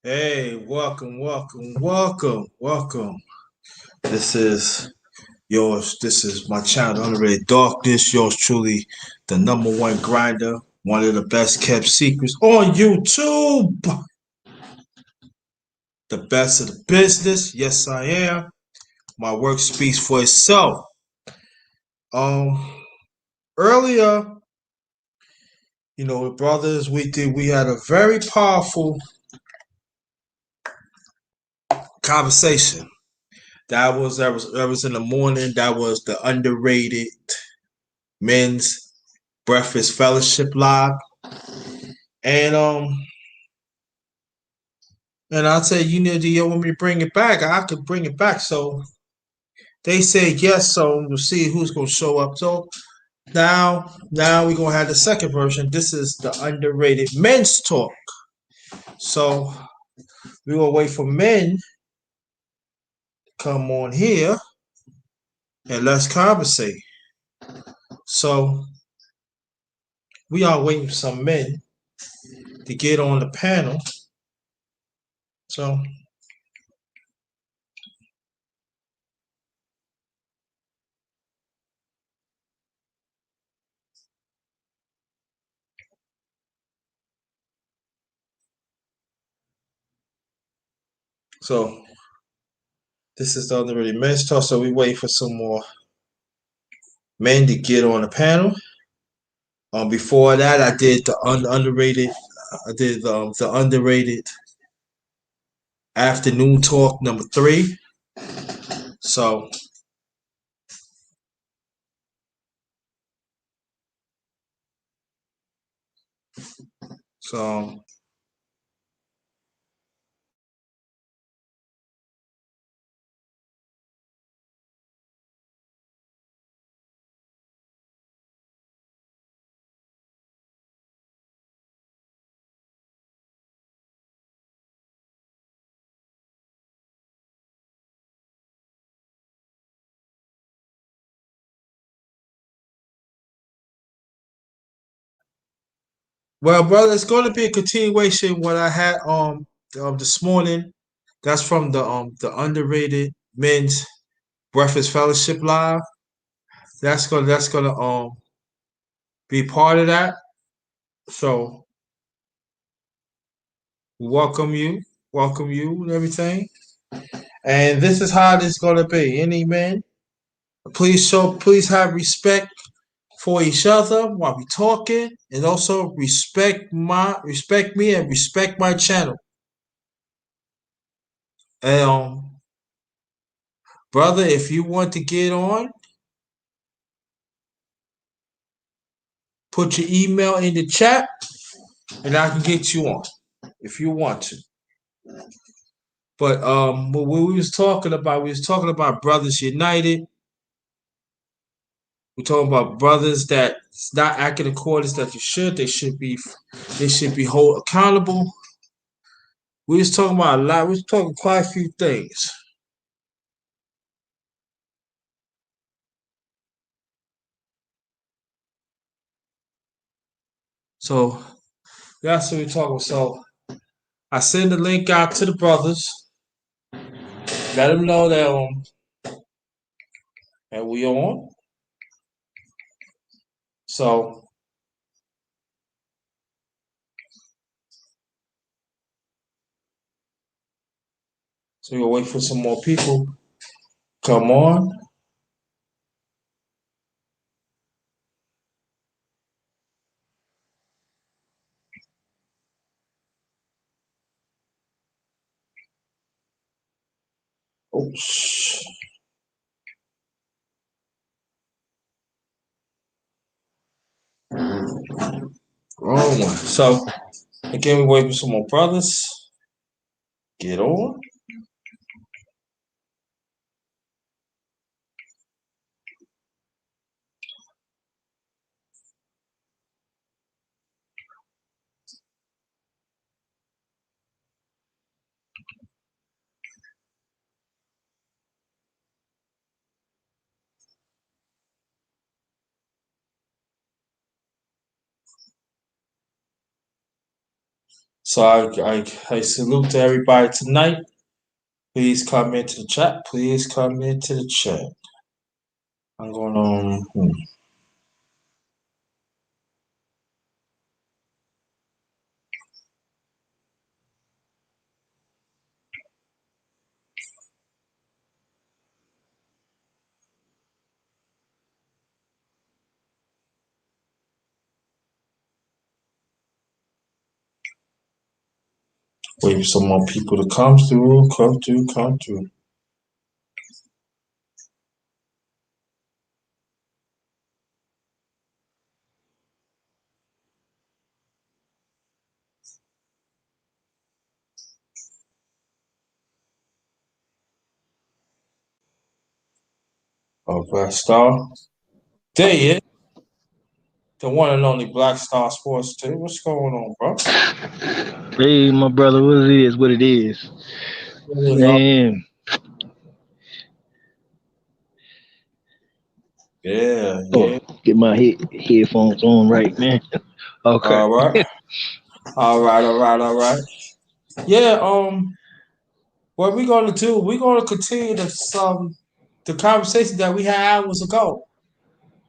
Hey, welcome. This is yours. This is my channel, Underated Darkness. Yours truly, the number one grinder, one of the best kept secrets on YouTube. The best of the business. Yes, I am. My work speaks for itself. Um, Earlier, with brothers, we had a very powerful conversation. That was in the morning. That was the underrated men's breakfast fellowship live, and I said, do you want me to bring it back? I could bring it back. So they said yes. So we'll see who's gonna show up. So now we're gonna have the second version. This is the underrated men's talk. So we're gonna wait for men to come on here and let's conversate. So we are waiting for some men to get on the panel. So so this is the underrated men's talk. So we wait for some more men to get on the panel. Before that, I did the underrated. I did the underrated afternoon talk number 3. So so well, brother, it's going to be a continuation of what I had this morning. That's from the underrated men's breakfast fellowship live. That's gonna be part of that. So welcome you and everything. And this is how this gonna be. Any men, please have respect for each other while we talking, and also respect me and respect my channel. And brother, if you want to get on, put your email in the chat, and I can get you on if you want to. But what we was talking about brothers united. We're talking about brothers that's not acting according that you should. They should be held accountable. We was talking about a lot. We was talking quite a few things. So that's what we're talking about. So I send the link out to the brothers. Let them know that we on. So we'll wait for some more people. Come on. Oops. Wrong one. So again, we wait for some more brothers. Get on. So I salute to everybody tonight. Please come into the chat. Please come into the chat. I'm going on. Wait for some more people to come through, come through, come through. Oh, Black Star. There he is. The one and only Black Star Sports too. What's going on, bro? Hey, my brother, what it is, It is all, man. yeah, Oh, yeah. get my headphones on right, man. Okay. All right. All right, all right, all right. Yeah, what we're gonna do, we're gonna continue the conversation that we had hours ago.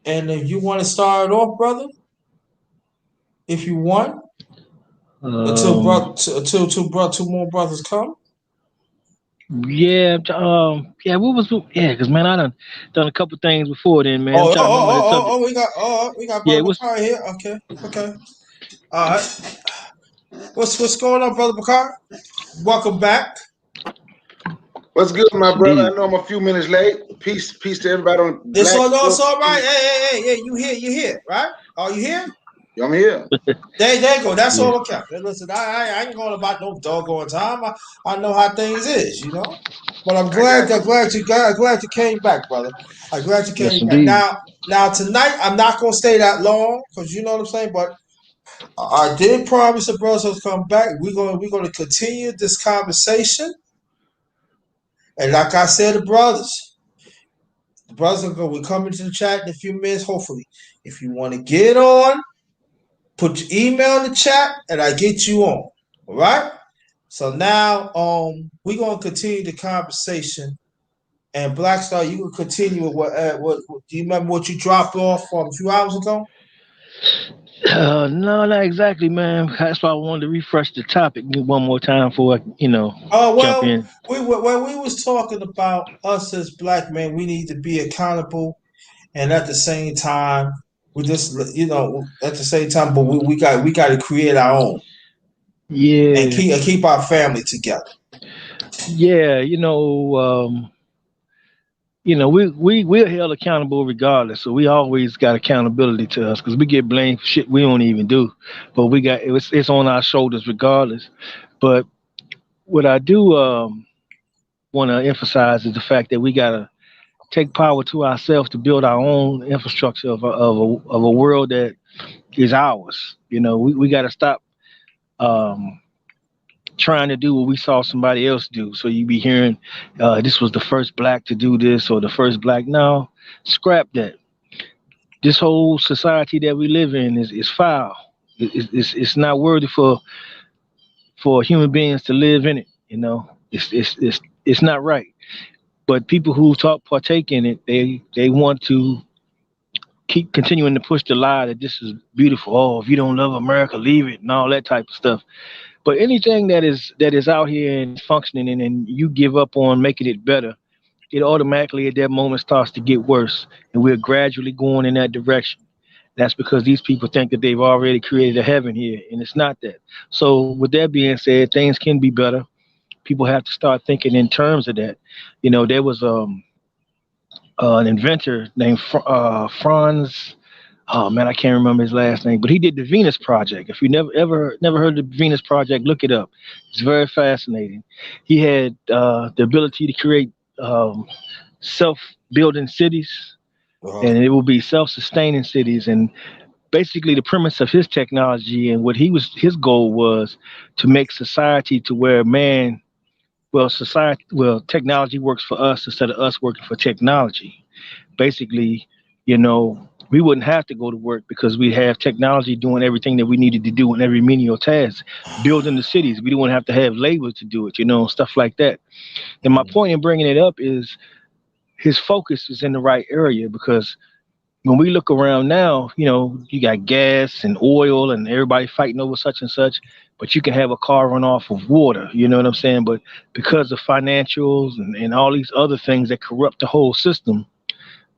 And if you want to start it off, brother, if you want, Um, until two more brothers come. yeah. What was? Yeah, cause man, I done a couple things before then, man. I'm Oh, oh, trying to remember the oh, oh, subject. oh, we got Yeah, brother what's Bakar here. Okay, okay. All right. What's going on, brother Bakar? Welcome back. What's good, my brother? I indeed? know I'm a few minutes late. Peace to everybody on It's Black all no, it's Sports all right. Street. Hey, you here, right? Are you here? I'm here. There you go. That's Yeah, all I count. Listen, I ain't going about no doggone time. I know how things is, you know. But I'm I got you. glad you came back, brother. I'm glad you yes, came back. indeed. Now tonight I'm not gonna stay that long because you know what I'm saying. But I did promise the brothers to come back. We're gonna continue this conversation, and like I said, the brothers are gonna we come into the chat in a few minutes. Hopefully, if you want to get on, put your email in the chat, and I get you on. All right. So now, we're gonna continue the conversation. And Black Star, you can continue with what do you remember what you dropped off from a few hours ago? No, not exactly, man. That's why I wanted to refresh the topic one more time before I, Oh jump well, in. we was talking about us as black men, we need to be accountable, and at the same time, we just at the same time, but we got to create our own and Yeah, keep our family together. yeah. We're held accountable regardless. So we always got accountability to us because we get blamed for shit we don't even do, but it's on our shoulders regardless. But what I do want to emphasize is the fact that we gotta take power to ourselves to build our own infrastructure of a world that is ours. We got to stop um, trying to do what we saw somebody else do. So you be hearing, this was the first black to do this or the first black. No, scrap that. This whole society that we live in is foul. It's not worthy for human beings to live in it. It's not right. But people who partake in it, they want to keep continuing to push the lie that this is beautiful. Oh, if you don't love America, leave it, and all that type of stuff. But anything that is out here and functioning, and you give up on making it better, it automatically at that moment starts to get worse, and we're gradually going in that direction. That's because these people think that they've already created a heaven here, and it's not that. So, with that being said, things can be better. People have to start thinking in terms of that. There was an inventor named Franz. Oh man, I can't remember his last name, but he did the Venus Project. If you never heard of the Venus Project, look it up. It's very fascinating. He had the ability to create self-building cities, Uh-huh. and it will be self-sustaining cities. And basically, the premise of his technology and what his goal was to make society to where technology works for us instead of us working for technology. Basically, you know, we wouldn't have to go to work because we have technology doing everything that we needed to do in every menial task. Building the cities, we don't have to have labor to do it, stuff like that. And my point in bringing it up is his focus is in the right area because when we look around now, you got gas and oil and everybody fighting over such and such, but you can have a car run off of water, you know what I'm saying? But because of financials and all these other things that corrupt the whole system,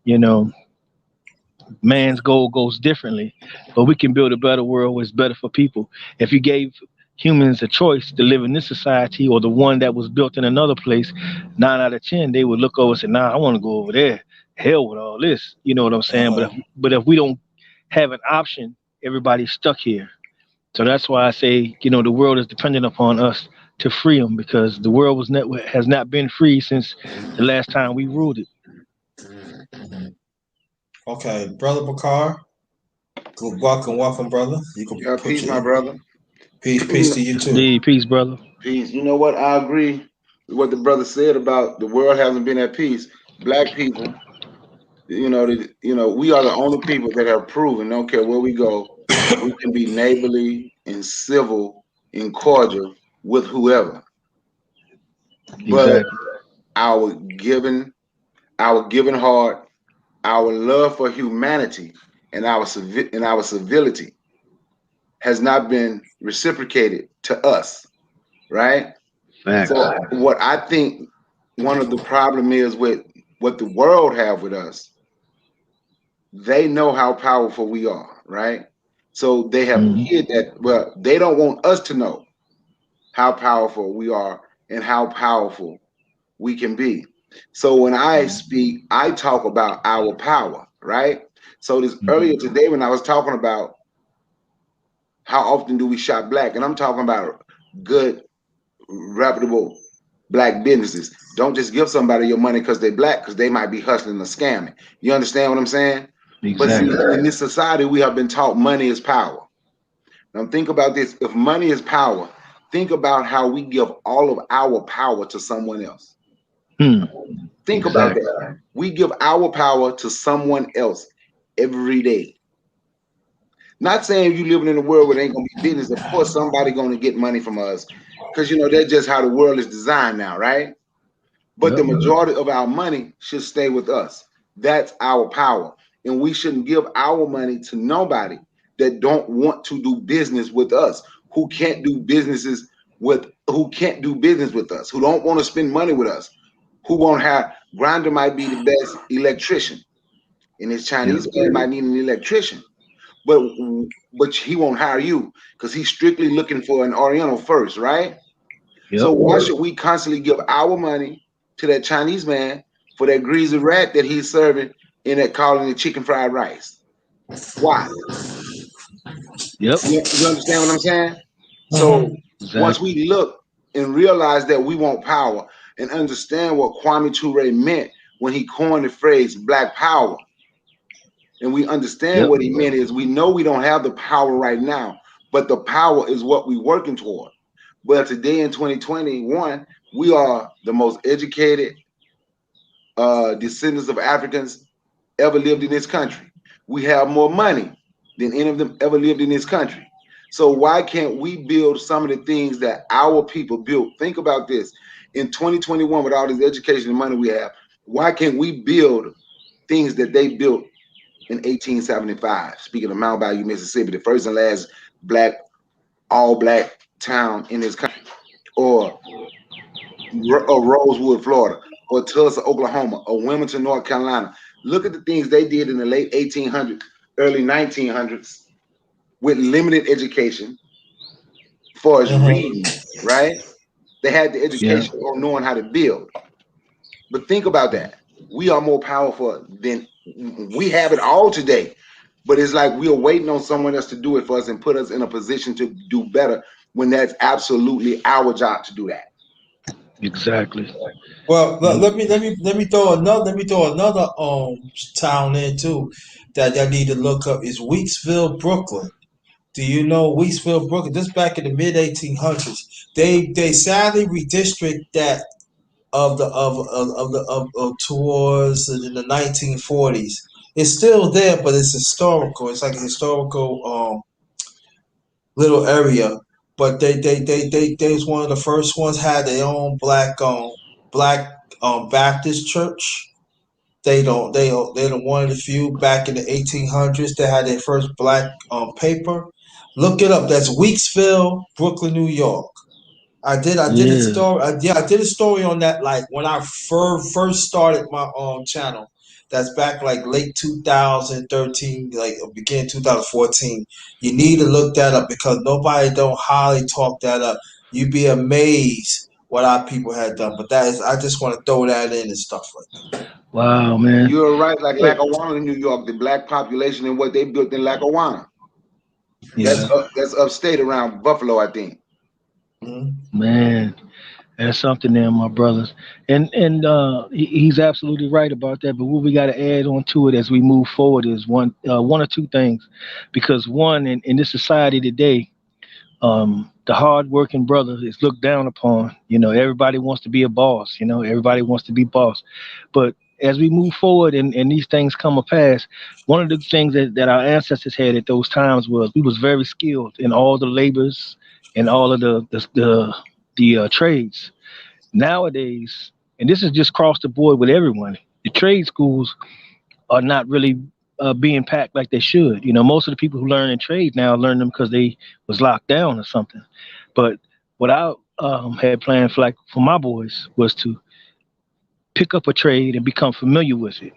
you know, man's goal goes differently. But we can build a better world where it's better for people. If you gave humans a choice to live in this society or the one that was built in another place, 9 out of 10, they would look over and say, nah, I want to go over there. Hell with all this. You know what I'm saying? But if we don't have an option, everybody's stuck here. So that's why I say, the world is dependent upon us to free them because the world has not been free since the last time we ruled it. Okay, Brother Bakar. Good, welcome, brother. You can Yeah, peace, my brother. Peace to you too. Indeed, peace, brother. Peace. You know what? I agree with what the brother said about the world hasn't been at peace. Black people, we are the only people that have proven, don't care where we go, we can be neighborly and civil and cordial with whoever. But Exactly. our given heart, our love for humanity, and our civility has not been reciprocated to us, right? Facts. So what I think one of the problem is with what the world have with us, they know how powerful we are, right? So they have hid that. Well, they don't want us to know how powerful we are and how powerful we can be. So when I speak, I talk about our power, right? So this earlier today when I was talking about how often do we shop black, and I'm talking about good, reputable black businesses. Don't just give somebody your money because they're black, because they might be hustling or scamming. You understand what I'm saying? Exactly. But see, in this society, we have been taught money is power. Now think about this. If money is power, think about how we give all of our power to someone else. Think about that. We give our power to someone else every day. Not saying you living in a world where there ain't gonna be business. Of course, somebody gonna get money from us, because that's just how the world is designed now, right? But the majority of our money should stay with us. That's our power, and we shouldn't give our money to nobody that don't want to do business with us, who can't do business with us, who don't want to spend money with us, who won't have. GRINDA might be the best electrician, and his Chinese man might need an electrician. But he won't hire you because he's strictly looking for an Oriental first, right? Yep. So why should we constantly give our money to that Chinese man for that greasy rat that he's serving in that calling it chicken fried rice? Why? Yep. You understand what I'm saying? So once we look and realize that we want power and understand what Kwame Ture meant when he coined the phrase Black Power, and we understand what he meant is we know we don't have the power right now, but the power is what we're working toward. But today in 2021, we are the most educated descendants of Africans ever lived in this country. We have more money than any of them ever lived in this country. So why can't we build some of the things that our people built? Think about this. In 2021, with all this education and money we have, why can't we build things that they built in 1875? Speaking of Mount Bayou, Mississippi, the first and last all black town in this country, or Rosewood, Florida, or Tulsa, Oklahoma, or Wilmington, North Carolina. Look at the things they did in the late 1800s, early 1900s, with limited education, for as reading, right? They had the education on knowing how to build. But think about that. We are more powerful than we have it all today. But it's like we are waiting on someone else to do it for us and put us in a position to do better when that's absolutely our job to do that. Exactly. Well, let me throw another town in too that y'all need to look up is Weeksville, Brooklyn. Do you know Weeksville, Brooklyn? Just back in the mid 1800s, they sadly redistrict that of the of towards in the 1940s. It's still there, but it's historical. It's like a historical little area. But they was one of the first ones had their own black Baptist church. They're one of the few back in the 1800s that had their first black paper. Look it up. That's Weeksville, Brooklyn, New York. I did a Yeah. story. I did a story on that. Like when I first started my channel. That's back like late 2013, like begin 2014. You need to look that up because nobody don't highly talk that up. You'd be amazed what our people had done. But that is, I just want to throw that in and stuff like that. Wow, man. You're right, like Hey, Lackawanna, New York, the black population and what they built in Lackawanna. yeah, That's upstate around Buffalo, I think. Mhm. man. That's something there, my brothers. He's absolutely right about that. But what we got to add on to it as we move forward is one or two things, because one in this society today, the hardworking brother is looked down upon. You know, everybody wants to be a boss. You know, everybody wants to be boss. But as we move forward and these things come to pass, one of the things that our ancestors had at those times was we was very skilled in all the labors and all of the trades. Nowadays, and this is just across the board with everyone, the trade schools are not really being packed like they should. You know, most of the people who learn in trade now learn them because they was locked down or something. But what I had planned for, like, for my boys was to pick up a trade and become familiar with it,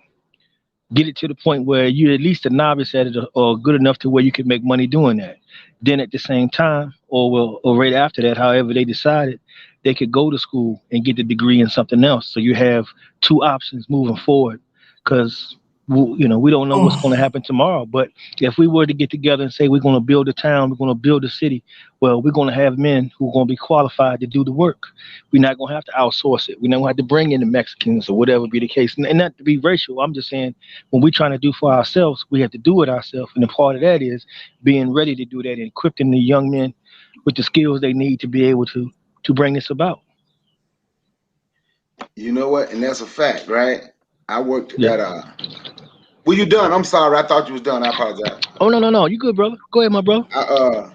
get it to the point where you're at least a novice at it, or good enough to where you can make money doing that. Then at the same time, or right after that, however they decided, they could go to school and get the degree in something else. So you have two options moving forward, because we don't know what's going to happen tomorrow. But if we were to get together and say we're going to build a town, we're going to build a city, well, we're going to have men who are going to be qualified to do the work. We're not going to have to outsource it. We're not going to have to bring in the Mexicans or whatever be the case. And not to be racial, I'm just saying when we're trying to do for ourselves, we have to do it ourselves. And a part of that is being ready to do that and equipping the young men with the skills they need to be able to bring this about. You know what? And that's a fact, right? I worked Yeah. at Were you done? I'm sorry. I thought you was done. I apologize. Oh, no, no, no. You good, brother? Go ahead, my brother. I,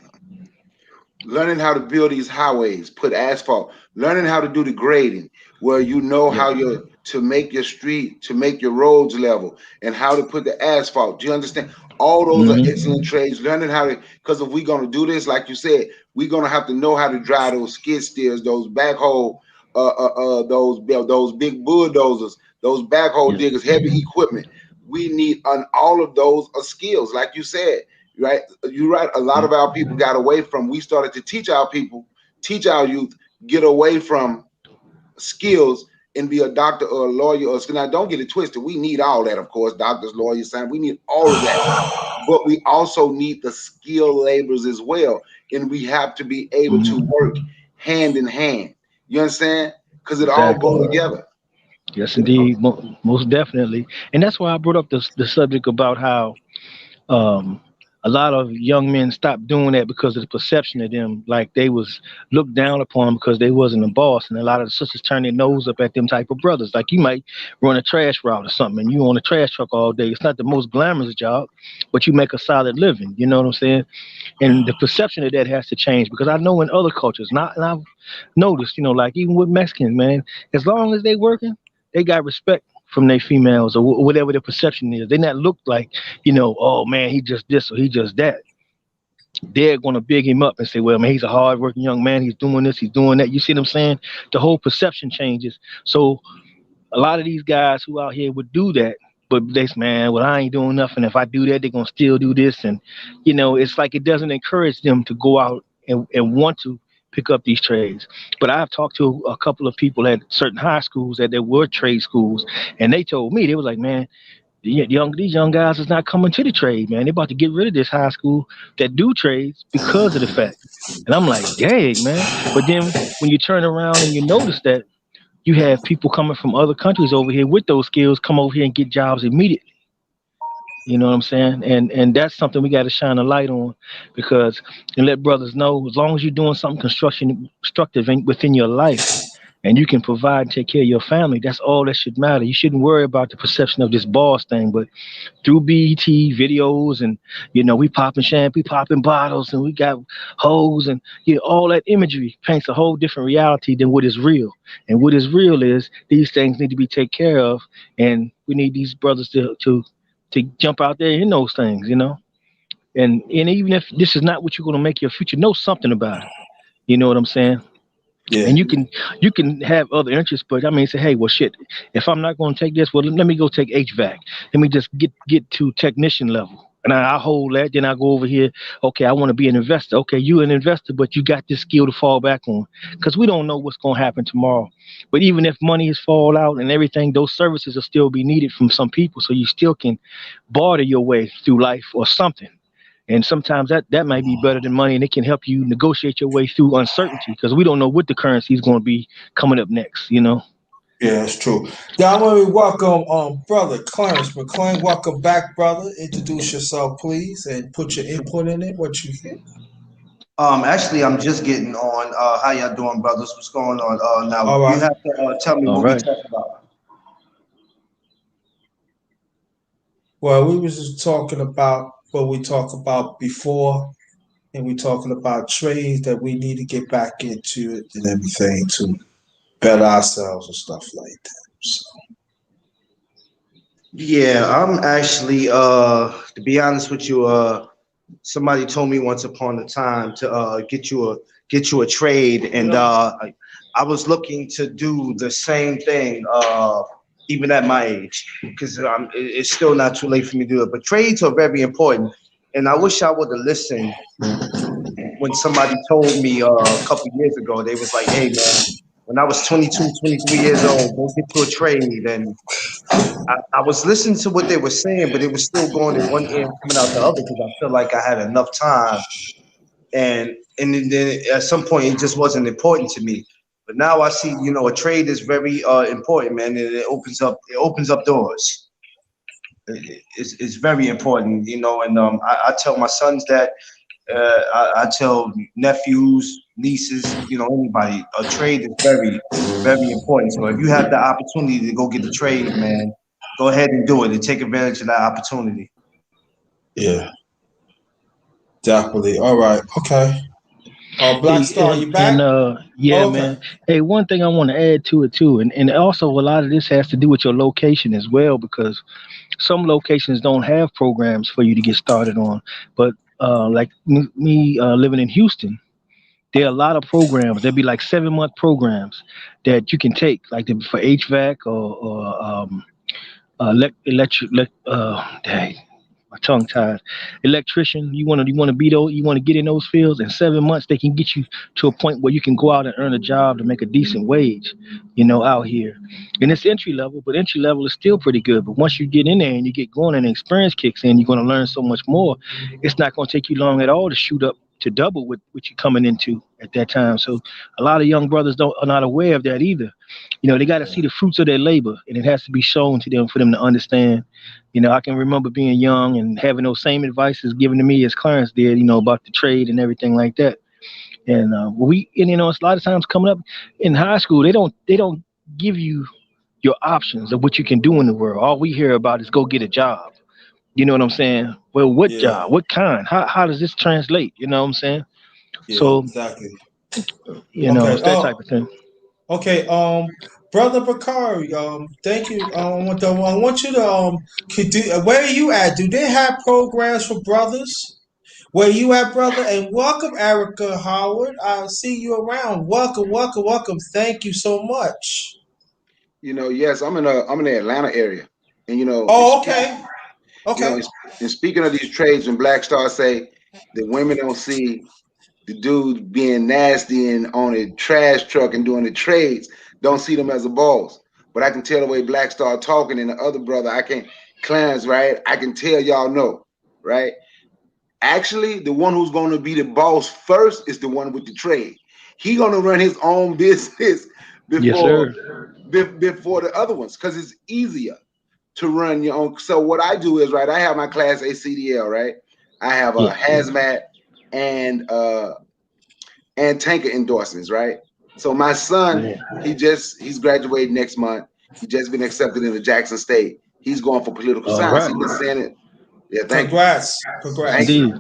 learning how to build these highways, put asphalt, learning how to do the grading, where you know Yeah. how you to make your street, to make your roads level, and how to put the asphalt. Do you understand? All those are Hmm. excellent trades. Learning how to, because if we're gonna do this, like you said, we're gonna have to know how to drive those skid steers, those backhoe, those big bulldozers, those backhoe Yeah. diggers, heavy equipment. We need on all of those are skills, like you said, right? You're right. A lot Yeah. of our people got away from. We started to teach our people, teach our youth, get away from skills and be a doctor or a lawyer or now. Don't get it twisted. We need all that, of course. Doctors, lawyers, science. We need all of that, but we also need the skilled laborers as well, and we have to be able to Hmm. work hand in hand. You understand? Because it all Exactly. go together. Yes, indeed. Most definitely. And that's why I brought up the subject about how um, a lot of young men stopped doing that because of the perception of them, like they was looked down upon because they wasn't a boss, and a lot of the sisters turn their nose up at them type of brothers. Like you might run a trash route or something, and you on a trash truck all day. It's not the most glamorous job, but you make a solid living. You know what I'm saying? And the perception of that has to change, because I know in other cultures, not and I've noticed, like even with Mexicans, man, as long as they working, they got respect from their females, or whatever the perception is. They not look like, oh man, he just this or he just that. They're gonna big him up and say, well, man, he's a hardworking young man. He's doing this, he's doing that. You see what I'm saying? The whole perception changes. So a lot of these guys who out here would do that, but they say, man, well, I ain't doing nothing. If I do that, they're gonna still do this, and it's like it doesn't encourage them to go out and want to pick up these trades. But I've talked to a couple of people at certain high schools that there were trade schools, and they told me they was like, man, these young guys is not coming to the trade, man. They're about to get rid of this high school that do trades because of the fact. And I'm like, dang, man. But then when you turn around and you notice that you have people coming from other countries over here with those skills come over here and get jobs immediately. You know what I'm saying? And that's something we got to shine a light on, because and let brothers know, as long as you're doing something constructive within your life, and you can provide and take care of your family, that's all that should matter. You shouldn't worry about the perception of this boss thing. But through BET videos and we popping champagne, popping bottles, and we got hoes and all that imagery paints a whole different reality than what is real. And what is real is these things need to be taken care of, and we need these brothers to jump out there in those things. And even if this is not what you're going to make your future, know something about it. You know what I'm saying? Yeah. And you can have other interests, but I mean, say, hey, well, shit, if I'm not going to take this, well, let me go take HVAC. Let me just get to technician level, and I hold that. Then I go over here. Okay, I want to be an investor. Okay, you an investor, but you got this skill to fall back on, because we don't know what's going to happen tomorrow. But even if money is fall out and everything, those services will still be needed from some people, so you still can barter your way through life or something. And sometimes that might be better than money, and it can help you negotiate your way through uncertainty, because we don't know what the currency is going to be coming up next. Yeah, that's true. Now I want to welcome brother Clarence McClain. Welcome back, brother. Introduce yourself, please, and put your input in it. What you think? Actually, I'm just getting on. How y'all doing, brothers? What's going on? Now All you right. have to tell me All what we right. talking about. Well, we was just talking about what we talked about before, and we talking about trades that we need to get back into it and everything to better ourselves and stuff like that. So, Yeah, I'm actually. To be honest with you, somebody told me once upon a time to get you a trade, and I was looking to do the same thing. Even at my age, because it's still not too late for me to do it. But trades are very important, and I wish I would have listened when somebody told me a couple years ago. They was like, "Hey, man, when I was 22, 23 years old, go get you a trade." And I was listening to what they were saying, but it was still going in one ear and coming out the other, because I felt like I had enough time. And then at some point, it just wasn't important to me. But now I see, a trade is very important, man, and it opens up doors. It's very important, and I tell my sons that. I tell nephews, nieces, anybody, a trade is very, very important. So if you have the opportunity to go get a trade, man, go ahead and do it and take advantage of that opportunity. yeah, definitely. All right. Okay. Black Hey, Star, and, you and back? yeah, Okay. man. Hey, one thing I want to add to it too, and also a lot of this has to do with your location as well, because some locations don't have programs for you to get started on. But like me living in Houston, there are a lot of programs. There'd be like 7 month programs that you can take, like for HVAC or dang, my tongue tied. Electrician. You want to be those. You want to get in those fields. In 7 months, they can get you to a point where you can go out and earn a job to make a decent wage. Out here, and it's entry level, but entry level is still pretty good. But once you get in there and you get going and experience kicks in, you're going to learn so much more. It's not going to take you long at all to shoot up to double what you're coming into at that time. So a lot of young brothers don't are not aware of that either. They got to see the fruits of their labor, and it has to be shown to them for them to understand. I can remember being young and having those same advices given to me as Clarence did, about the trade and everything like that. And it's a lot of times coming up in high school, they don't give you your options of what you can do in the world. All we hear about is go get a job. You know what I'm saying? Well, what Yeah. job? What kind? How does this translate? You know what I'm saying? Yeah. So, Exactly. it's Okay. that type of thing. Okay. Brother Bakari. Thank you. I want you to could do. Where are you at? Do they have programs for brothers? Where you at, brother? And welcome, Erica Howard. I'll see you around. Welcome, welcome, welcome. Thank you so much. Yes, I'm in the Atlanta area, and Oh, okay. you know, Okay. and, and speaking of these trades, when Black Stars say the women don't see the dude being nasty and on a trash truck and doing the trades, don't see them as a boss. But I can tell the way Black Star talking and the other brother, I can Clarence, right? I can tell y'all no, right? Actually, the one who's going to be the boss first is the one with the trade. He going to run his own business Yes, before sir. before the other ones because it's easier to run your own. So what I do is, right, I have my class A CDL, right? I have a Yeah. hazmat and tanker endorsements, right? So my son, Man. he's graduating next month. He just been accepted into Jackson State. He's going for political All science. right. He's been saying it. Yeah, thank you. Congrats. Thank Congrats. Indeed.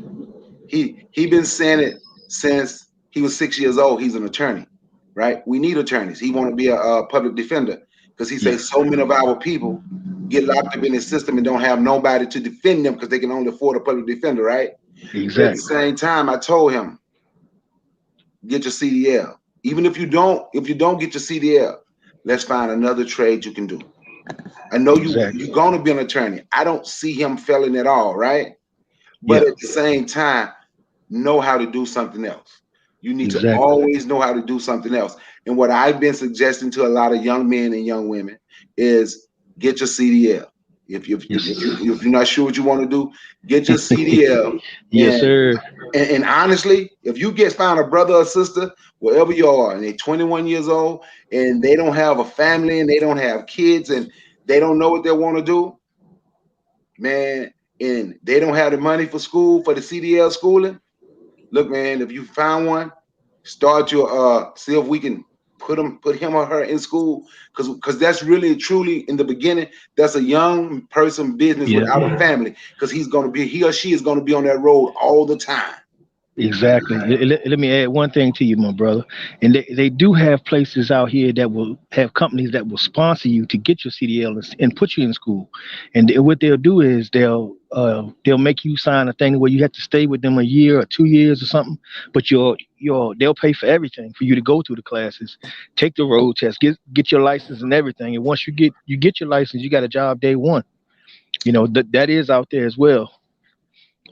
you. He been saying it since he was 6 years old. He's an attorney, right? We need attorneys. He want to be a public defender because he Yeah. says so many of our people get locked up in his system and don't have nobody to defend them because they can only afford a public defender, right? But at the Exactly. same time, I told him, get your CDL. Even if you don't get your CDL, let's find another trade you can do. I know Exactly. you're gonna be an attorney. I don't see him failing at all, right? But Yeah. at the same time, know how to do something else. You need to Exactly. always know how to do something else. And what I've been suggesting to a lot of young men and young women is get your CDL. Yes. If you're not sure what you want to do, get your CDL. Yes, And, sir. and honestly, if you find a brother or sister, wherever you are, and they're 21 years old and they don't have a family and they don't have kids and they don't know what they want to do, man, and they don't have the money for school, for the CDL schooling, look, man, if you found one, start your see if we can put him or her in school, because that's really truly in the beginning, that's a young person business Yeah. without a family, because he or she is going to be on that road all the time. Exactly. Let me add one thing to you, my brother. And they do have places out here that will have companies that will sponsor you to get your CDL and put you in school. And what they'll do is they'll make you sign a thing where you have to stay with them a year or 2 years or something. But they'll pay for everything for you to go through the classes, take the road test, get your license and everything. And once you get your license, you got a job day one. That is out there as well.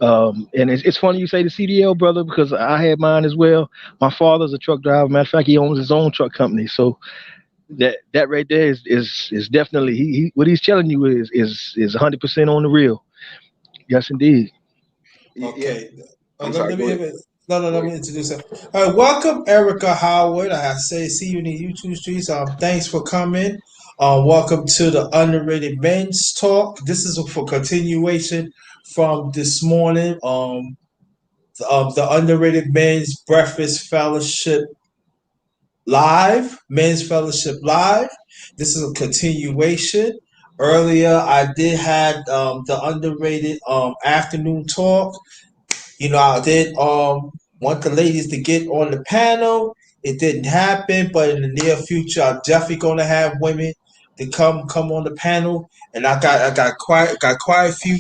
And it's funny you say the CDL, brother, because I had mine as well. My father's a truck driver. Matter of fact, he owns his own truck company. So that right there is definitely what he's telling you is 100% on the real. Yes, indeed. Yeah, Okay. I'm Let sorry. Go ahead. no, no, Go let ahead. me introduce her. All right, welcome, Erica Howard. I say, see you in the YouTube streets. Thanks for coming. Welcome to the Underrated Men's Talk. This is for continuation from this morning. The Underrated Men's Breakfast Fellowship Live, Men's Fellowship Live. This is a continuation. Earlier, I did had the underrated afternoon talk. I did want the ladies to get on the panel. It didn't happen, but in the near future, I'm definitely gonna have women to come on the panel. And I got quite a few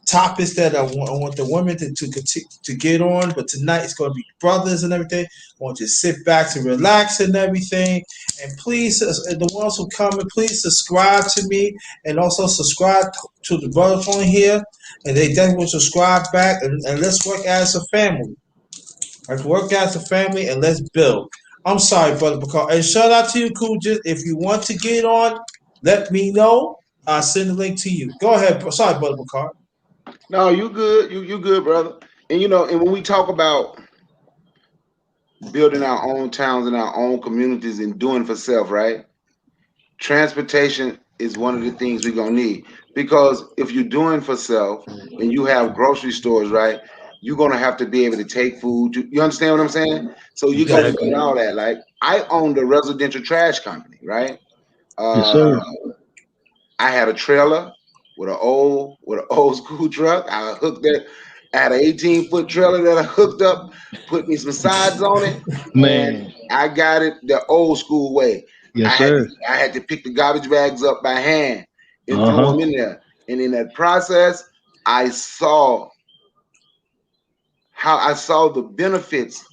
topics that I want the women to get on. But tonight it's gonna be brothers and everything. I want you to sit back and relax and everything. And please, the ones who come, and please subscribe to me and also subscribe to the brothers on here, and they definitely will subscribe back, and let's work as a family. Let's work as a family and let's build. I'm sorry, brother Bakar. And shout out to you, Cool. Just if you want to get on, let me know. I'll send the link to you. Go ahead. Sorry, brother Bakar. No, you good. You good, brother. And and when we talk about building our own towns and our own communities and doing for self, right? Transportation is one of the things we're gonna need, because if you're doing for self and you have grocery stores, right, you're gonna have to be able to take food. You understand what I'm saying? So you got to Exactly. need all that. Like, I owned a residential trash company, right? Yes, Uh, sir. I had a trailer with an old school truck. I hooked that. I had an 18-foot trailer that I hooked up, put me some sides on it, and Man. I got it the old school way. I Yes, had to sir. I had to pick the garbage bags up by hand and Uh throw huh. them in there. And in that process, I saw the benefits,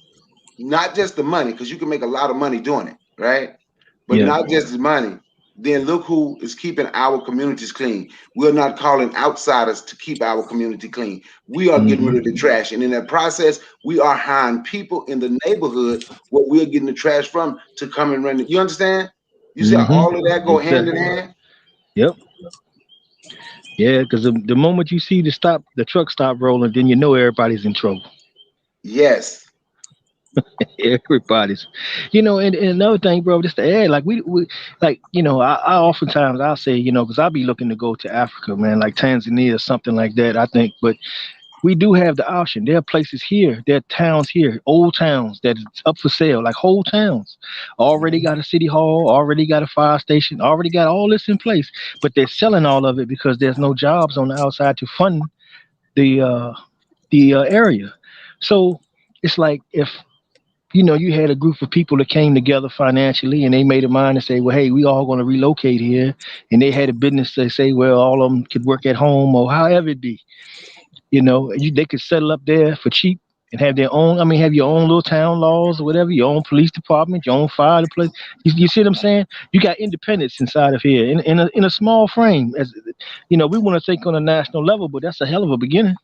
not just the money, because you can make a lot of money doing it, right? But Yeah. not just the money. Then look who is keeping our communities clean. We're not calling outsiders to keep our community clean. We are getting rid of the Hmm. trash. And in that process, we are hiring people in the neighborhood where we're getting the trash from to come and run it. You understand? You see how Hmm. all of that go hand in Exactly. hand? Yep. Yeah, because the moment you see the truck stop rolling, then you know everybody's in trouble. Yes. Everybody's, and another thing, bro, just to add, like we like, I oftentimes I'll say, because I'll be looking to go to Africa, man, like Tanzania or something like that. I think, but we do have the option. There are places here, there are towns here, old towns that is up for sale, like whole towns. Already got a city hall, already got a fire station, already got all this in place. But they're selling all of it because there's no jobs on the outside to fund the area. So it's like if you had a group of people that came together financially and they made a mind to say, well, hey, we all going to relocate here. And they had a business to say, well, all of them could work at home or however it be. They could settle up there for cheap and have their own, have your own little town laws or whatever, your own police department, your own fire department. You see what I'm saying? You got independence inside of here in a small frame. As we want to think on a national level, but that's a hell of a beginning.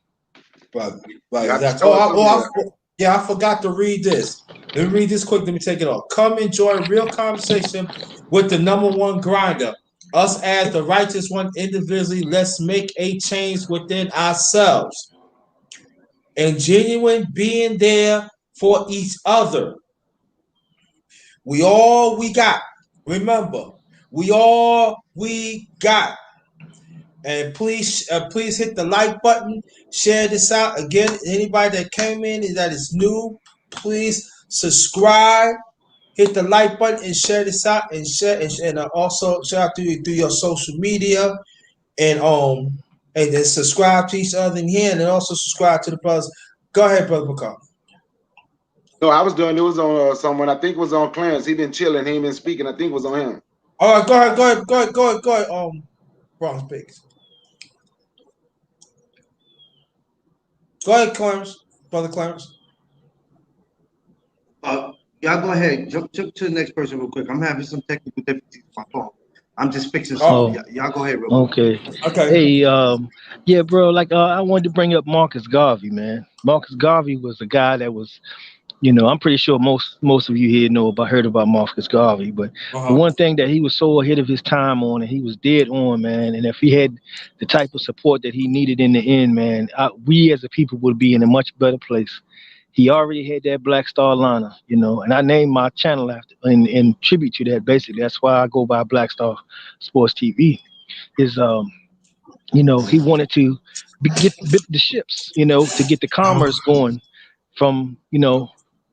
Right, You have to exactly. start somewhere. Yeah, I forgot to read this. Let me read this quick. Let me take it off. Come enjoy real conversation with the #1 grinder. Us as the righteous one individually, let's make a change within ourselves. And genuine being there for each other. We got. Remember, we got. And please hit the like button, share this out. Again, anybody that came in that is new, please subscribe, hit the like button, and share this out, and also share out through your social media, and then subscribe to each other in here, and then also subscribe to the brothers. Go ahead, brother McCall. No, I was doing. It was on someone. I think it was on Clarence. He been chilling. He ain't been speaking. I think it was on him. All right, go ahead. Bronx Pigs. Go ahead, Clarence, brother Clarence. Y'all go ahead. Jump to the next person real quick. I'm having some technical difficulties with my phone. I'm just fixing something. Y'all go ahead real quick. Okay. Hey, yeah, bro. Like, I wanted to bring up Marcus Garvey, man. Marcus Garvey was a guy that was, I'm pretty sure most of you here heard about Marcus Garvey. But the one thing that he was so ahead of his time on, and he was dead on, man. And if he had the type of support that he needed in the end, man, we as a people would be in a much better place. He already had that Black Star Liner, and I named my channel after in tribute to that. Basically, that's why I go by Black Star Sports TV. Is he wanted to get the ships, to get the commerce going from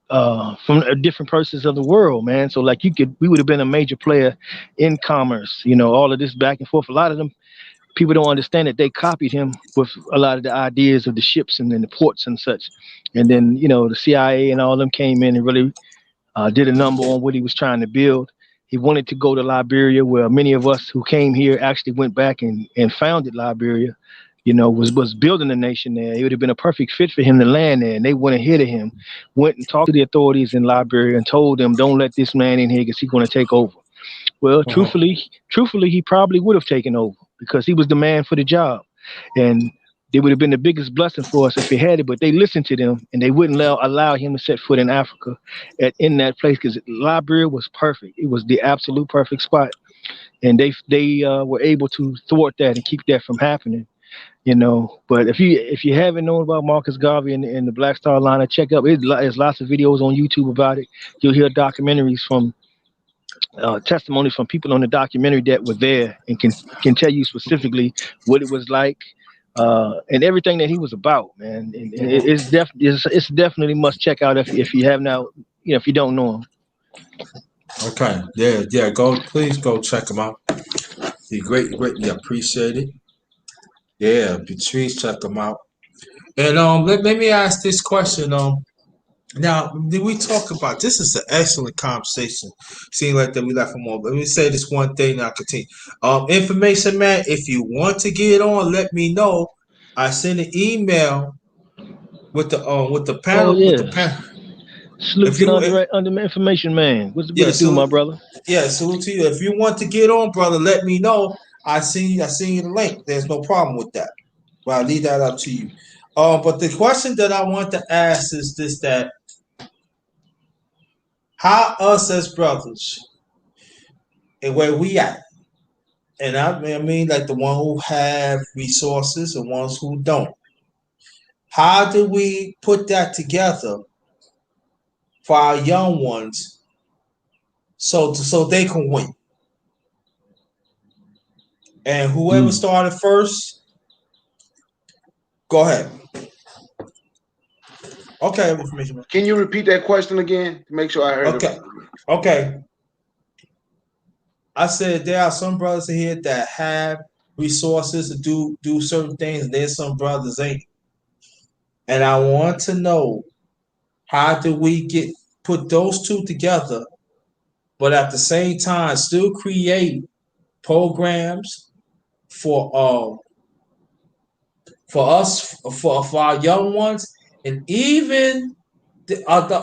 from different places of the world, man. So like we would have been a major player in commerce, all of this back and forth. A lot of them people don't understand that they copied him with a lot of the ideas of the ships and then the ports and such. And then, the CIA and all of them came in and really did a number on what he was trying to build. He wanted to go to Liberia, where many of us who came here actually went back and founded Liberia, was building a nation there. It would have been a perfect fit for him to land there. And they went ahead of him, went and talked to the authorities in Liberia and told them, don't let this man in here because he's going to take over. Well, truthfully, he probably would have taken over because he was the man for the job. And it would have been the biggest blessing for us if he had it, but they listened to them and they wouldn't allow him to set foot in Africa in that place because Liberia was perfect. It was the absolute perfect spot. And they were able to thwart that and keep that from happening. But if you haven't known about Marcus Garvey and the Black Star Liner, check out. There's lots of videos on YouTube about it. You'll hear documentaries from testimonies from people on the documentary that were there and can tell you specifically what it was like and everything that he was about, man. And it's definitely must check out if you have now, if you don't know him. Okay, yeah. Please go check him out. He greatly appreciated. Yeah, please check him out. And let me ask this question. Now, did we talk about this? Is an excellent conversation. Seems like that we left them on. Let me say this one thing. Now continue. Information, man. If you want to get on, let me know. I send an email with the panel. Oh yeah. With the panel. Salute to the under information, man. What it do, my brother? Yeah, salute to you. If you want to get on, brother, let me know. I send you the link. There's no problem with that. But I'll leave that up to you. But the question that I want to ask is this: that how us as brothers and where we at, and I mean like the one who have resources and ones who don't. How do we put that together for our young ones so they can win? And whoever started first, go ahead. Okay, information. Can you repeat that question again to make sure I heard Okay, it? okay. I said there are some brothers in here that have resources to do certain things, and there's some brothers ain't. And I want to know, how do we get put those two together, but at the same time still create programs for us, for our young ones, and even the other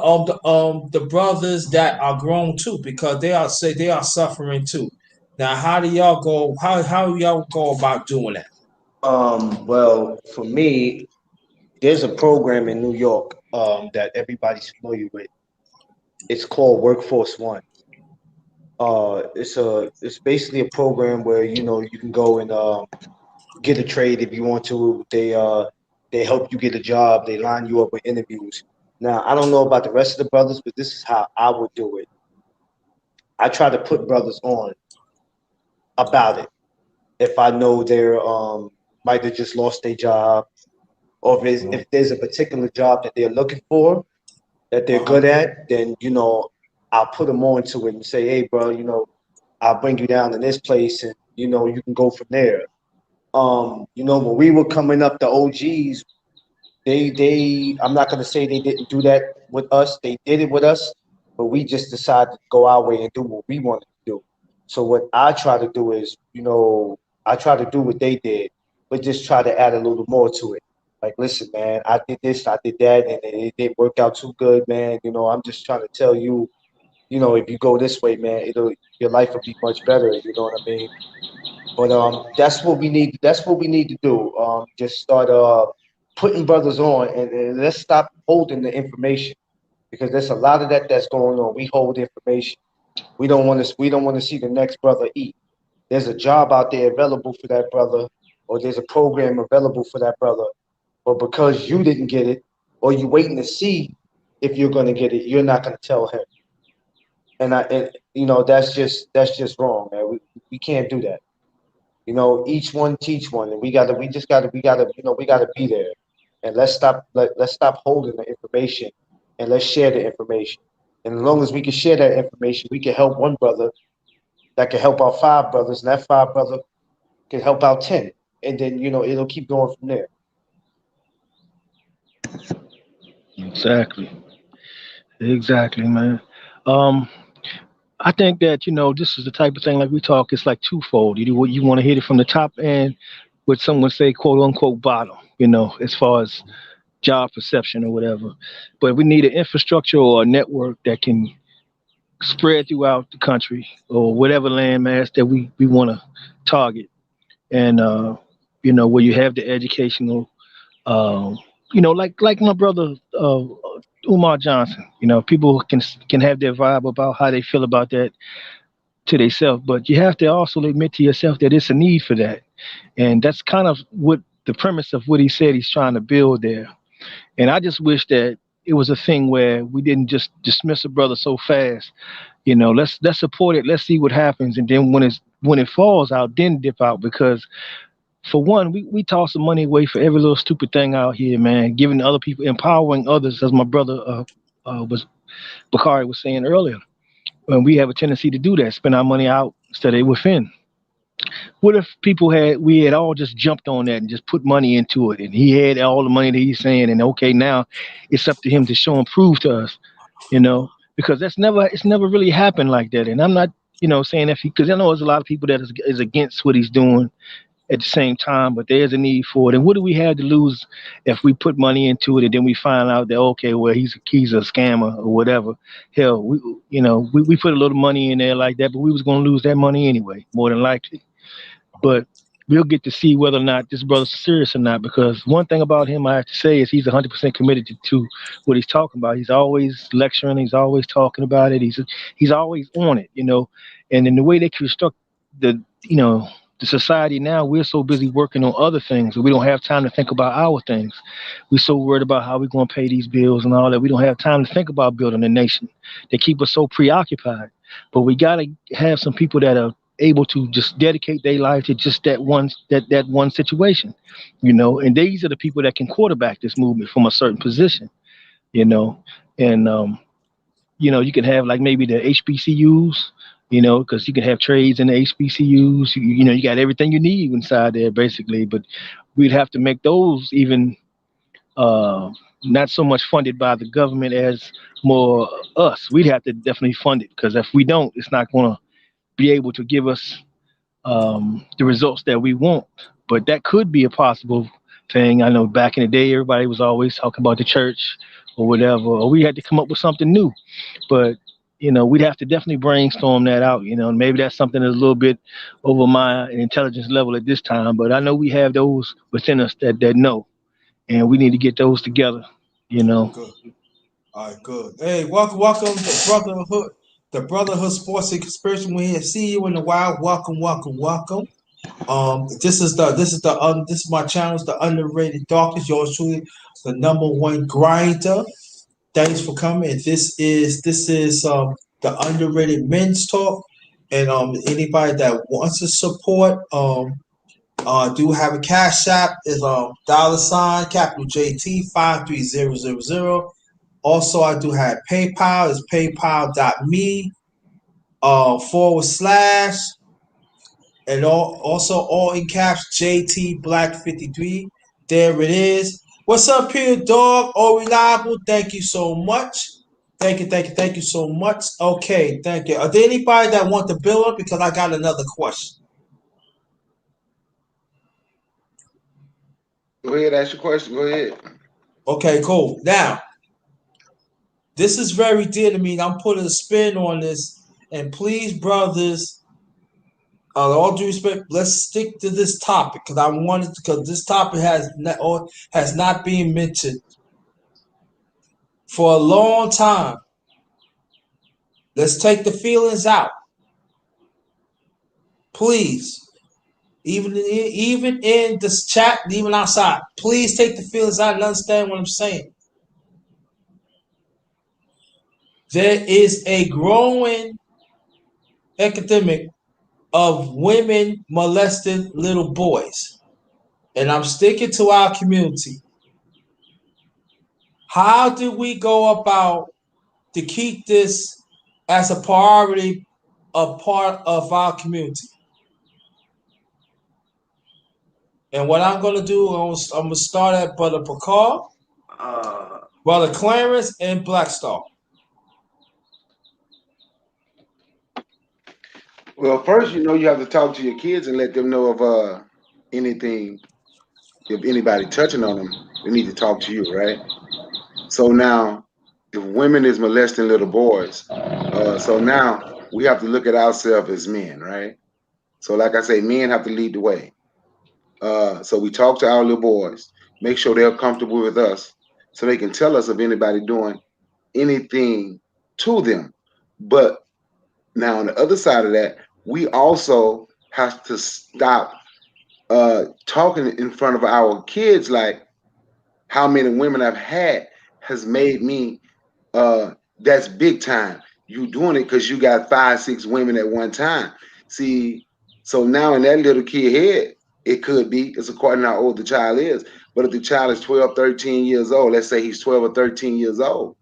the brothers that are grown too, because they are suffering too. Now, how do y'all go? How y'all go about doing that? Well, for me, there's a program in New York that everybody's familiar with. It's called Workforce One. It's basically a program where you can go and get a trade if you want to. They help you get a job. They line you up with interviews. Now, I don't know about the rest of the brothers, but this is how I would do it. I try to put brothers on about it. If I know they're might have just lost their job, or if there's a particular job that they're looking for that they're Uh-huh. good at, then I'll put them on to it and say, hey, bro, I'll bring you down to this place, and you can go from there. When we were coming up, the OGs, I'm not gonna say they didn't do that with us. They did it with us, but we just decided to go our way and do what we wanted to do. So what I try to do is, I try to do what they did, but just try to add a little more to it. Like, listen, man, I did this, I did that, and it didn't work out too good, man. I'm just trying to tell you, if you go this way, man, your life will be much better. You know what I mean? But that's what we need. That's what we need to do. Just start putting brothers on, and let's stop holding the information, because there's a lot of that's going on. We hold information. We don't want to see the next brother eat. There's a job out there available for that brother, or there's a program available for that brother. But because you didn't get it, or you waiting to see if you're going to get it, you're not going to tell him. And that's just wrong, man. We can't do that. Each one teach one, and we gotta be there. And let's stop holding the information, and let's share the information. And as long as we can share that information, we can help one brother that can help out five brothers, and that five brother can help out 10. And then it'll keep going from there. Exactly. Exactly, man. Um, I think that this is the type of thing like we talk. It's like twofold. You want to hit it from the top end, what someone say, quote unquote, bottom. As far as job perception or whatever. But we need an infrastructure or a network that can spread throughout the country or whatever landmass that we want to target, and where you have the educational, um, like my brother Umar Johnson. People can have their vibe about how they feel about that to themselves, but you have to also admit to yourself that it's a need for that, and that's kind of what the premise of what he said he's trying to build there. And I just wish that it was a thing where we didn't just dismiss a brother so fast. Let's support it. Let's see what happens, and then when it falls out, then dip out. Because for one, we toss the money away for every little stupid thing out here, man. Giving other people, empowering others, as my brother was Bakari was saying earlier. And we have a tendency to do that, spend our money out instead of within. What if we had all just jumped on that and just put money into it, and he had all the money that he's saying, and okay, now it's up to him to show and prove to us, because it's never really happened like that. And I'm not, saying that because I know there's a lot of people that is against what he's doing at the same time, but there's a need for it. And what do we have to lose if we put money into it and then we find out that okay, well he's a scammer or whatever? Hell, we put a little money in there like that, but we was gonna lose that money anyway, more than likely. But we'll get to see whether or not this brother's serious or not. Because one thing about him, I have to say, is he's 100% committed to what he's talking about. He's always lecturing. He's always talking about it. He's always on it, And in the way they construct the, the society now, we're so busy working on other things that we don't have time to think about our things. We're so worried about how we're going to pay these bills and all that. We don't have time to think about building a nation. They keep us so preoccupied. But we got to have some people that are able to just dedicate their life to just that one situation, and these are the people that can quarterback this movement from a certain position, you know, and you can have like maybe the HBCUs, because you can have trades in the HBCUs. You got everything you need inside there basically, but we'd have to make those even uh, not so much funded by the government as more us. We'd have to definitely fund it because if we don't, it's not going to be able to give us the results that we want. But that could be a possible thing. I know back in the day, everybody was always talking about the church or whatever, or we had to come up with something new. But we'd have to definitely brainstorm that out. And maybe that's something that's a little bit over my intelligence level at this time. But I know we have those within us that know, and we need to get those together. You know. Good. All right, good. Hey, welcome to Brotherhood, the Brotherhood Sports and Conspiracy. We here, see you in the wild. Welcome, welcome, welcome. This is my channel, the Underrated Darkness. Yours truly, the number one grinder. Thanks for coming. This is the Underrated Men's Talk, and anybody that wants to support do have a cash app is $ capital JT 53000. Also, I do have PayPal. It's paypal.me / and also all in caps JT Black 53. There it is. What's up here, dog? Oh, reliable. Thank you so much. Thank you so much. Okay, thank you. Are there anybody that want to build up? Because I got another question. Go ahead, ask your question. Go ahead. Okay, cool. Now, this is very dear to me. I'm putting a spin on this. And please, brothers, all due respect, let's stick to this topic because this topic has not been mentioned for a long time. Let's take the feelings out, please. Even in this chat, even outside, please take the feelings out and understand what I'm saying. There is a growing epidemic of women molesting little boys, and I'm sticking to our community. How do we go about to keep this as a priority, a part of our community? And what I'm going to do, I'm going to start at Brother Picard, Brother Clarence, and Blackstar. Well, first, you have to talk to your kids and let them know of anything. If anybody touching on them, they need to talk to you, right? So now, if women is molesting little boys, so now we have to look at ourselves as men, right? So, like I say, men have to lead the way. So we talk to our little boys, make sure they're comfortable with us, so they can tell us if anybody doing anything to them. But now on the other side of that, we also have to stop talking in front of our kids like how many women I've had has made me that's big time. You doing it because you got 5, 6 women at one time. See, so now in that little kid head, it could be, it's according to how old the child is. But if the child is 12, 13 years old, let's say he's 12 or 13 years old,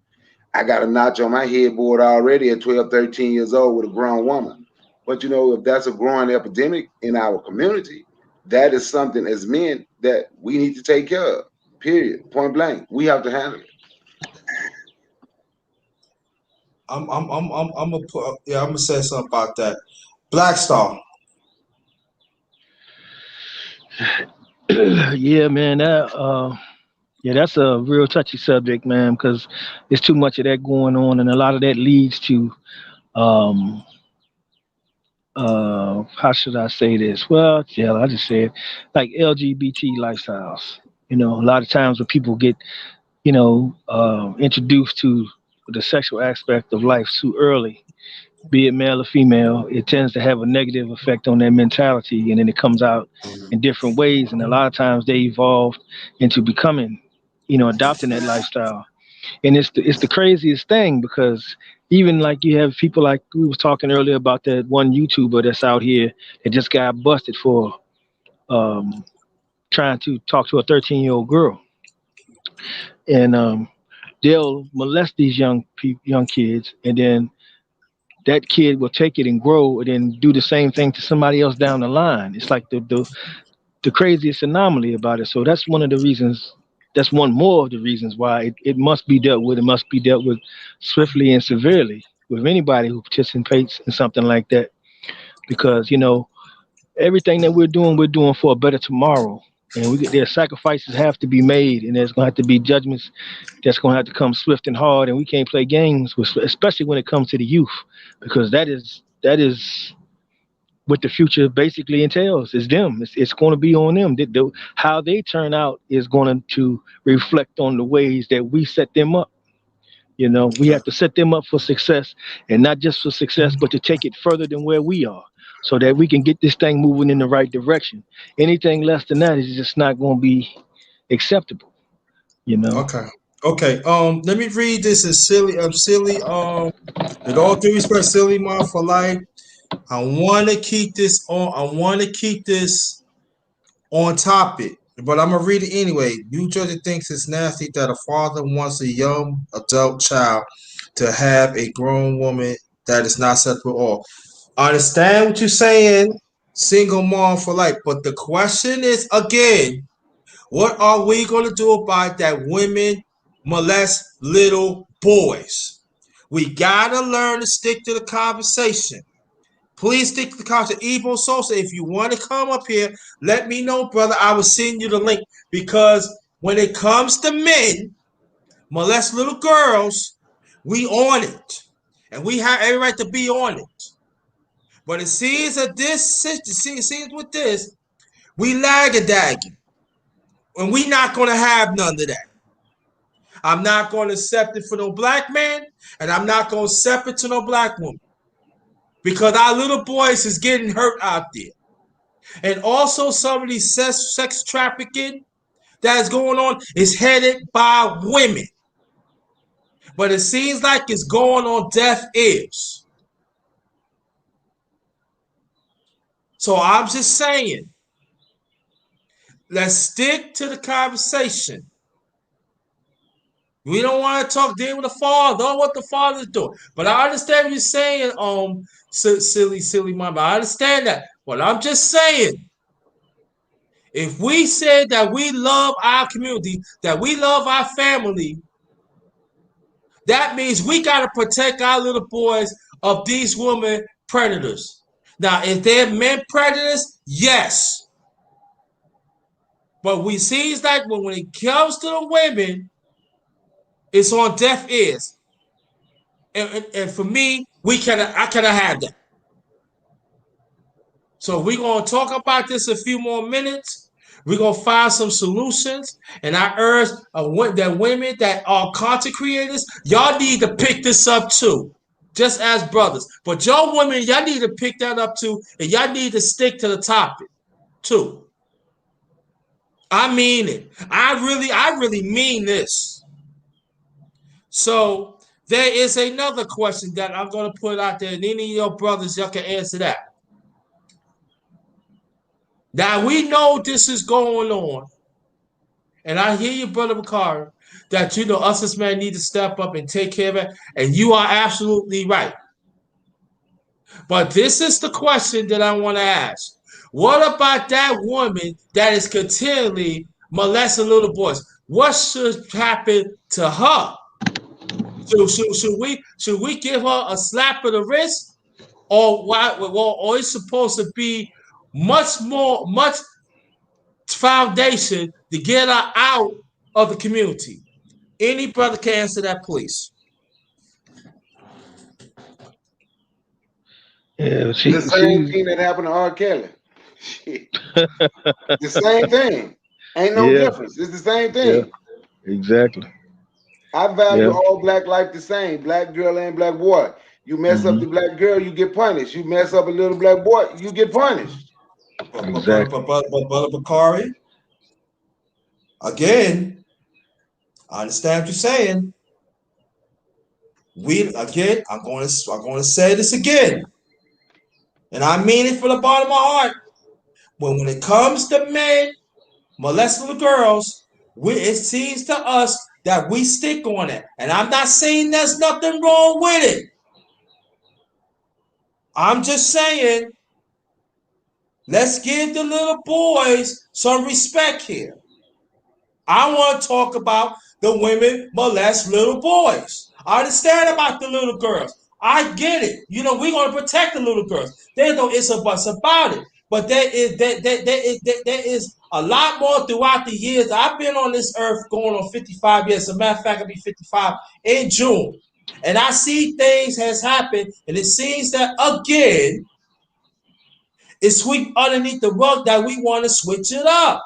I got a notch on my headboard already at 12, 13 years old with a grown woman. But if that's a growing epidemic in our community, that is something as men that we need to take care of. Period. Point blank. We have to handle it. I'm gonna say something about that. Blackstar. Yeah, man. That's a real touchy subject, man, because there's too much of that going on, and a lot of that leads to, um, how should I say this? Well, yeah, I just said like LGBT lifestyles. A lot of times when people get, introduced to the sexual aspect of life too early, be it male or female, it tends to have a negative effect on their mentality, and then it comes out in different ways. And a lot of times they evolve into becoming, adopting that lifestyle. And it's the craziest thing because even like you have people like we was talking earlier about that one YouTuber that's out here that just got busted for trying to talk to a 13-year-old girl, and they'll molest these young kids, and then that kid will take it and grow and then do the same thing to somebody else down the line. It's like the craziest anomaly about it. So that's one of the reasons. That's one more of the reasons why it must be dealt with. It must be dealt with swiftly and severely with anybody who participates in something like that, because everything that we're doing for a better tomorrow. And their sacrifices have to be made, and there's gonna have to be judgments that's gonna have to come swift and hard. And we can't play games with, especially when it comes to the youth, because that is what the future basically entails. Is them. It's going to be on them. How they turn out is going to reflect on the ways that we set them up. We have to set them up for success, and not just for success, but to take it further than where we are, so that we can get this thing moving in the right direction. Anything less than that is just not going to be acceptable. Okay. Okay. Let me read this. Is silly. Silly. With all due respect, silly mom for life. I want to keep this on. I want to keep this on topic, but I'm gonna read it anyway. New Jersey thinks it's nasty that a father wants a young adult child to have a grown woman that is not separate or. I understand what you're saying, single mom for life, but the question is again, what are we gonna do about that women molest little boys? We gotta learn to stick to the conversation. Please stick to the conversation. Ebo Sosa, if you want to come up here, let me know, brother. I will send you the link, because when it comes to men molest little girls, we on it, and we have every right to be on it. But it seems that seems with this, we lag a dagging, and we not gonna have none of that. I'm not gonna accept it for no black man, and I'm not gonna accept it to no black woman, because our little boys is getting hurt out there. And also some of these sex trafficking that is going on is headed by women. But it seems like it's going on deaf ears. So I'm just saying, let's stick to the conversation. We don't want to talk deal with the father or what the father's doing. But I understand what you're saying, silly mama. I understand that. But I'm just saying, if we say that we love our community, that we love our family, that means we got to protect our little boys of these women predators. Now, if they're men predators, yes. But we see like when it comes to the women, it's on deaf ears. And for me, I cannot have that. So we're going to talk about this a few more minutes. We're going to find some solutions. And I urge that women that are content creators, y'all need to pick this up too, just as brothers. But y'all women, y'all need to pick that up too, and y'all need to stick to the topic too. I mean it. I really mean this. So there is another question that I'm going to put out there, and any of your brothers, y'all can answer that. Now we know this is going on, and I hear you, brother Bakari, that us as men need to step up and take care of it, and you are absolutely right. But this is the question that I want to ask: what about that woman that is continually molesting little boys? What should happen to her? Should we give her a slap of the wrist, or it's supposed to be much foundation to get her out of the community? Any brother can answer that, please. Yeah, the same thing that happened to R. Kelly. Shit. The same thing. Ain't no difference. It's the same thing. Yeah, exactly. I value all black life the same, black girl and black boy. You mess up the black girl, you get punished. You mess up a little black boy, you get punished. Exactly. Brother Bakari, again, I understand what you're saying. I'm going to say this again, and I mean it from the bottom of my heart. When it comes to men molesting little girls, it seems to us that we stick on it. And I'm not saying there's nothing wrong with it. I'm just saying, let's give the little boys some respect here. I want to talk about the women molest little boys. I understand about the little girls. I get it. You know, we're going to protect the little girls. There's no ifs or buts about it. But there is a lot more throughout the years. I've been on this earth going on 55 years. As a matter of fact, I'll be 55 in June. And I see things has happened. And it seems that, again, it's sweep underneath the rug that we want to switch it up.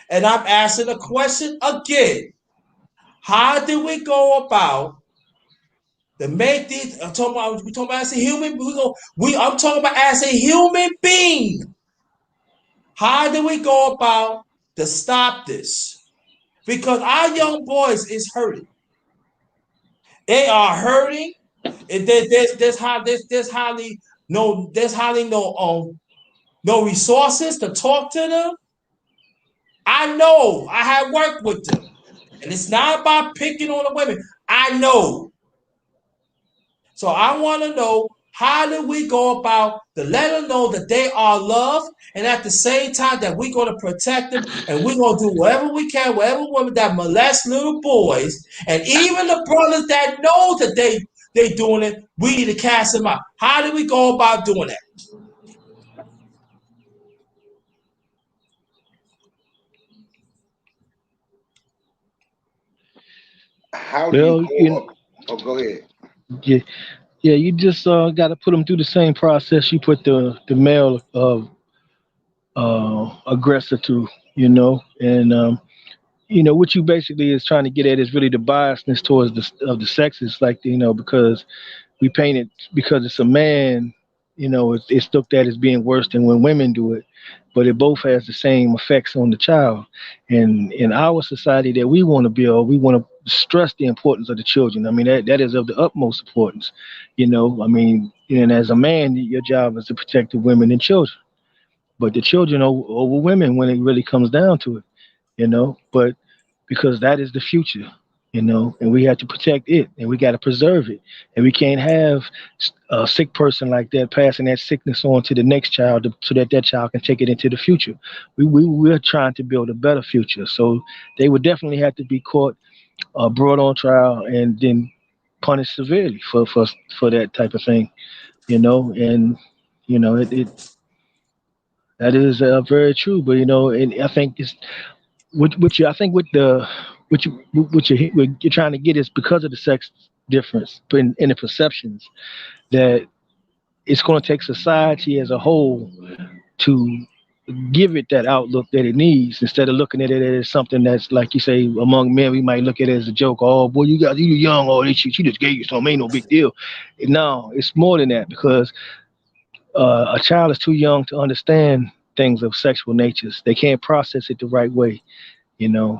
And I'm asking the question again. How do we go about to make these? We talking about as a human. I'm talking about as a human being. How do we go about to stop this? Because our young boys is hurting. They are hurting. And there's hardly no resources to talk to them. I know. I have worked with them. And it's not about picking on the women. I know. So I want to know, how do we go about to let them know that they are loved, and at the same time that we're going to protect them, and we're going to do whatever we can, whatever women that molest little boys, and even the brothers that know that they doing it, we need to cast them out. How do we go about doing that? How do you go up? Oh, go ahead. Yeah, yeah. You just got to put them through the same process you put the male aggressor to, and what you basically is trying to get at is really the biasness towards the sexes, like, because we paint it because it's a man, it's looked at as being worse than when women do it, but it both has the same effects on the child. And in our society that we want to build, we want to stress the importance of the children. I mean, that is of the utmost importance. I mean, and as a man, your job is to protect the women and children, but the children over women when it really comes down to it, but because that is the future, and we have to protect it, and we got to preserve it, and we can't have a sick person like that passing that sickness on to the next child so that child can take it into the future. We're trying to build a better future, so they would definitely have to be caught, brought on trial, and then punished severely for that type of thing, and it that is very true. But and I think it's what you I think with the what you're trying to get is because of the sex difference in the perceptions, that it's going to take society as a whole to give it that outlook that it needs, instead of looking at it as something that's, like you say, among men we might look at it as a joke. Oh boy, you young, oh she just gave you something, ain't no big deal. No, it's more than that, because a child is too young to understand things of sexual natures. They can't process it the right way.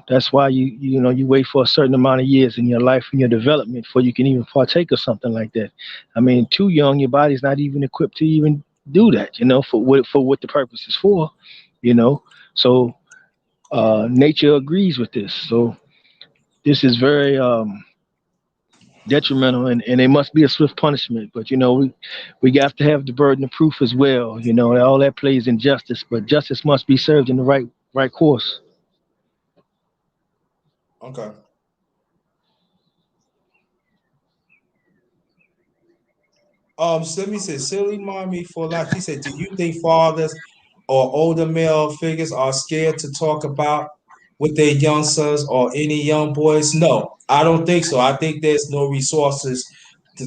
That's why you wait for a certain amount of years in your life and your development before you can even partake of something like that. I mean, too young, your body's not even equipped to even do that, for what the purpose is for, so nature agrees with this. So this is very detrimental, and it must be a swift punishment. But we got to have the burden of proof as well. All that plays in justice, but justice must be served in the right course. Okay. Simi said, silly mommy for life. She said, do you think fathers or older male figures are scared to talk about with their young sons or any young boys? No, I don't think so. I think there's no resources to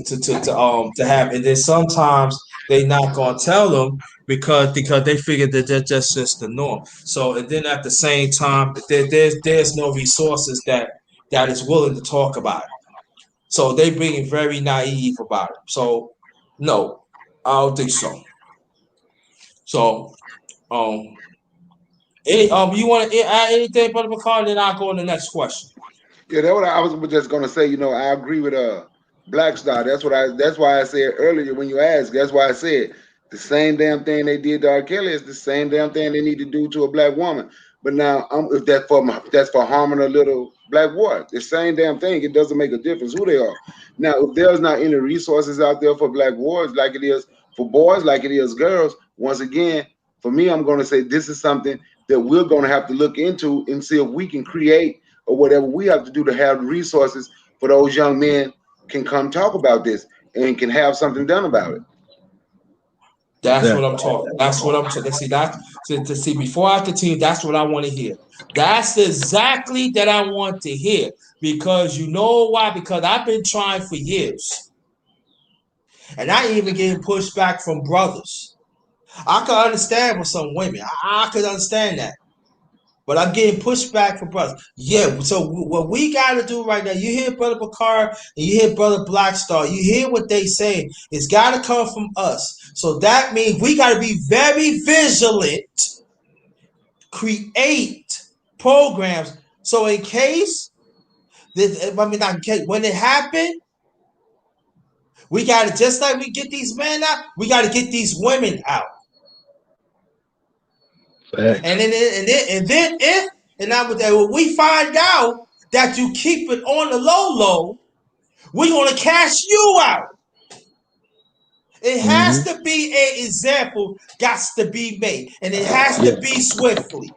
have, and then sometimes they not gonna tell them because they figure that that's just the norm. So, and then at the same time, there's no resources that is willing to talk about it. So they being very naive about it. So no, I don't think so. So um you want to add anything, Brother McCartney? Then I'll go on the next question. Yeah, that's what I was just gonna say. I agree with Black Star. That's why I said earlier when you asked. That's why I said the same damn thing they did to R. Kelly is the same damn thing they need to do to a black woman. But now, if that's for harming a little black boy, the same damn thing. It doesn't make a difference who they are. Now, if there's not any resources out there for black boys like it is for boys, like it is girls, once again, for me, I'm going to say this is something that we're going to have to look into and see if we can create or whatever we have to do to have resources for those young men can come talk about this and can have something done about it. That's what I'm talking. That's what I'm talking. See that to see before I continue. That's what I want to hear. That's exactly that I want to hear because you know why? Because I've been trying for years, and I even getting pushed back from brothers. I could understand with some women. I could understand that. But I'm getting pushed back from brothers. Yeah, so what we got to do right now, you hear Brother Bakar and you hear Brother Blackstar, you hear what they saying. It's got to come from us. So that means we got to be very vigilant, create programs. So in case, not in case, when it happened, we got to, just like we get these men out, we got to get these women out. Facts. And then if when we find out that you keep it on the low, we're gonna cash you out. It has to be an example, got to be made, and it has to be swiftly.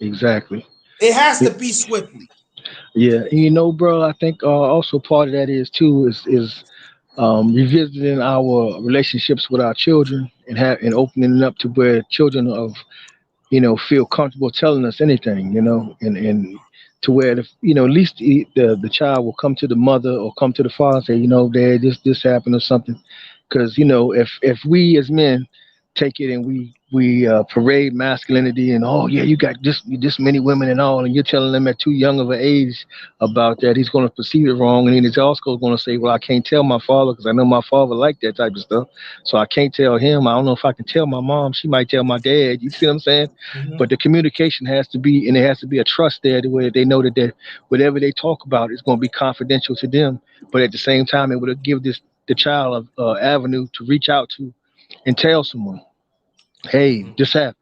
Exactly. It has to be swiftly. Yeah, you know, bro. I think also part of that is revisiting our relationships with our children and opening it up to where children of feel comfortable telling us anything, and to where at least the child will come to the mother or come to the father and say, Dad, this happened or something, because if we as men take it and we parade masculinity and, oh yeah, you got this many women and all, and you're telling them at too young of an age about that, he's going to perceive it wrong, and then he's also going to say, well, I can't tell my father because I know my father liked that type of stuff, so I can't tell him. I don't know if I can tell my mom. She might tell my dad. You see what I'm saying? Mm-hmm. But the communication has to be, and there has to be a trust there, where they know that whatever they talk about is going to be confidential to them, but at the same time, it would give the child an avenue to reach out to and tell someone, hey, this happened.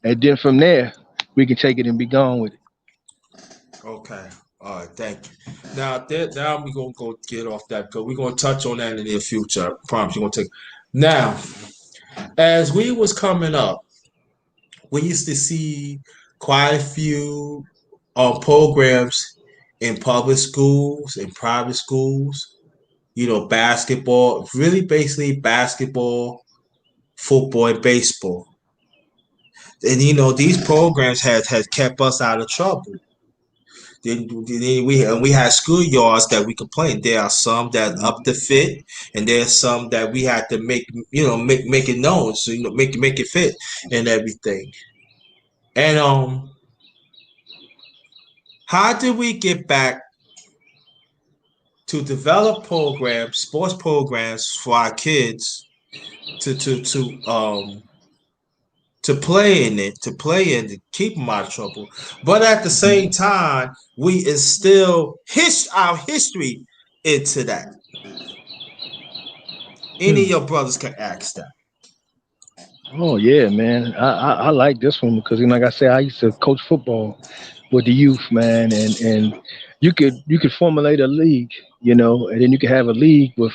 And then from there, we can take it and be gone with it. Okay. All right. Thank you. Now we're gonna go get off that because we're gonna touch on that in the near future. I promise you're gonna take. Now, as we was coming up, we used to see quite a few programs in public schools and private schools. Basketball, really basically basketball, football, and baseball. And these programs had kept us out of trouble. Then we had schoolyards that we could play in. There are some that up to fit, and there's some that we had to make it known, so make it fit and everything. And how did we get back to develop programs, sports programs for our kids to play in it, to keep them out of trouble. But at the same time, we instill our history into that. Any of your brothers can ask that. Oh yeah, man. I like this one because, like I said, I used to coach football with the youth, man, and you could formulate a league, and then you could have a league with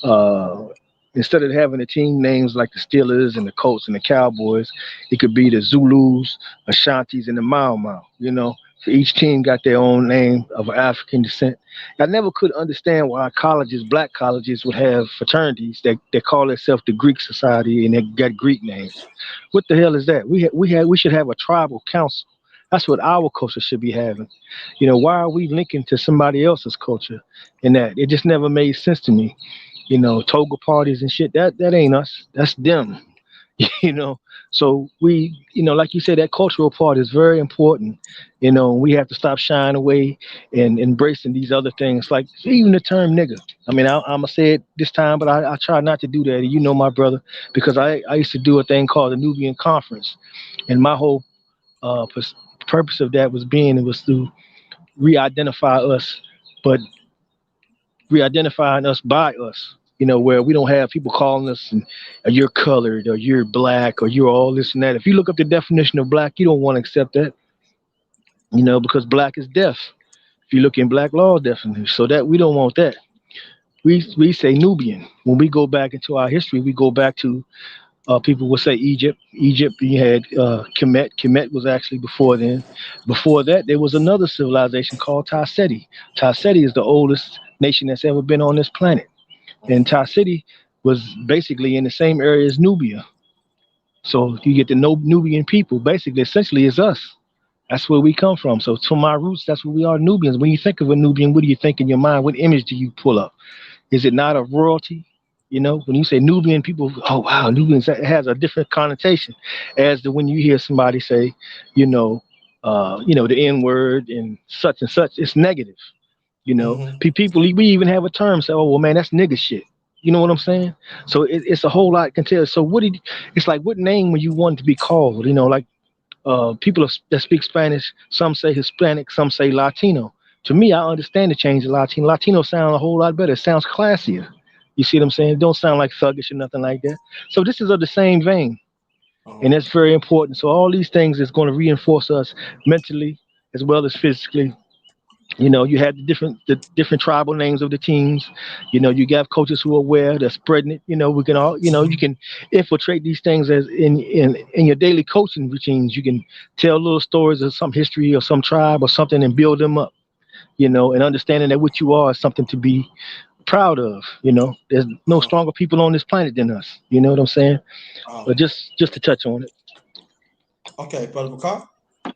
uh instead of having the team names like the Steelers and the Colts and the Cowboys, it could be the Zulus, Ashantis, and the Mau Mau. So each team got their own name of African descent. I never could understand why black colleges, would have fraternities that call themselves the Greek Society and they got Greek names. What the hell is that? We should have a tribal council. That's what our culture should be having. Why are we linking to somebody else's culture? And that it just never made sense to me. Toga parties and shit. That ain't us. That's them. So we, like you said, that cultural part is very important. We have to stop shying away and embracing these other things, like even the term nigga. I mean, I'm gonna say it this time, but I try not to do that. And my brother, because I used to do a thing called the Nubian Conference, and my whole purpose of that was to re-identify us, but re-identifying us by us. where we don't have people calling us and you're colored or you're black or you're all this and that. If you look up the definition of black, you don't want to accept that, because black is death. If you look in black law definition, so that we don't want that. We say Nubian. When we go back into our history, we go back to people will say Egypt. Egypt, you had Kemet. Kemet was actually before then. Before that, there was another civilization called Ta-Seti. Ta-Seti is the oldest nation that's ever been on this planet. And Ta-Seti was basically in the same area as Nubia. So you get the Nubian people, basically, essentially, is us. That's where we come from. So to my roots, that's what we are, Nubians. When you think of a Nubian, what do you think in your mind? What image do you pull up? Is it not a royalty? When you say Nubian, people, oh wow, Nubians, that has a different connotation, as to when you hear somebody say, the N word and such, it's negative. People, we even have a term say, oh well, man, that's nigga shit. You know what I'm saying? So it's a whole lot can tell. So it's like, what name would you want to be called? Like people that speak Spanish, some say Hispanic, some say Latino. To me, I understand the change to Latino. Latino sound a whole lot better. It sounds classier. You see what I'm saying? It don't sound like thuggish or nothing like that. So this is of the same vein, and that's very important. So all these things is going to reinforce us mentally as well as physically. You have the different tribal names of the teams. You got coaches who are aware, they're spreading it. We can all, you can infiltrate these things as in your daily coaching routines. You can tell little stories of some history or some tribe or something and build them up. And understanding that what you are is something to be proud of. There's no stronger people on this planet than us. You know what I'm saying? But just to touch on it. Okay, Brother McCall.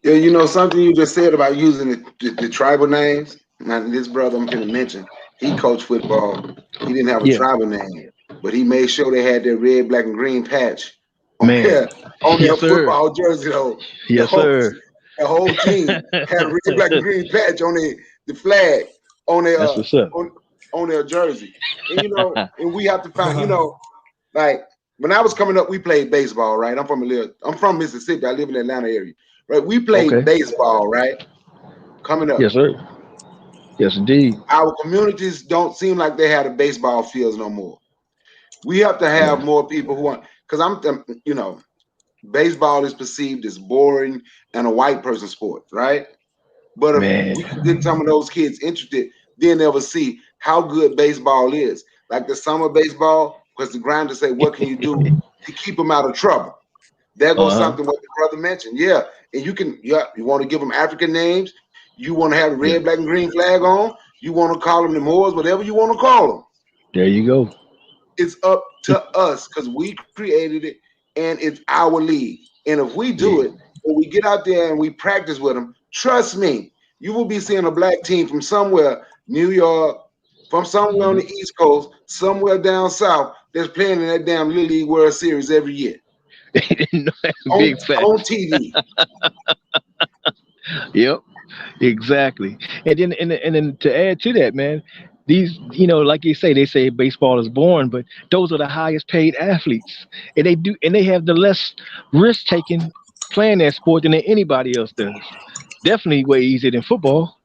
Yeah, something you just said about using the tribal names. Now, this brother I'm going to mention, he coached football. He didn't have a tribal name, but he made sure they had their red, black, and green patch on their Yes, football jersey. Though yes, sir. The whole team had a red, black, and green patch on the flag on their That's what's up. on their jersey. And and we have to find, like when I was coming up, we played baseball, right? I'm from Mississippi. I live in the Atlanta area. Right, we played baseball, right? Coming up. Yes, sir. Yes, indeed. Our communities don't seem like they have the baseball fields no more. We have to have more people who want, because baseball is perceived as boring and a white person sport, right? But if we can get some of those kids interested, then they'll see how good baseball is. Like the summer baseball, because the GRINDA say, what can you do to keep them out of trouble? There goes something what the brother mentioned. Yeah. And you want to give them African names. You want to have a red, black, and green flag on. You want to call them the Moors, whatever you want to call them. There you go. It's up to us because we created it and it's our league. And if we do it, when we get out there and we practice with them, trust me, you will be seeing a black team from somewhere, New York, from somewhere on the East Coast, somewhere down south, that's playing in that damn Little League World Series every year. Big fact. On TV. Yep, exactly. And then to add to that, man, these, like you say, they say baseball is boring, but those are the highest paid athletes, and they have the less risk taking playing that sport than anybody else does. Definitely way easier than football.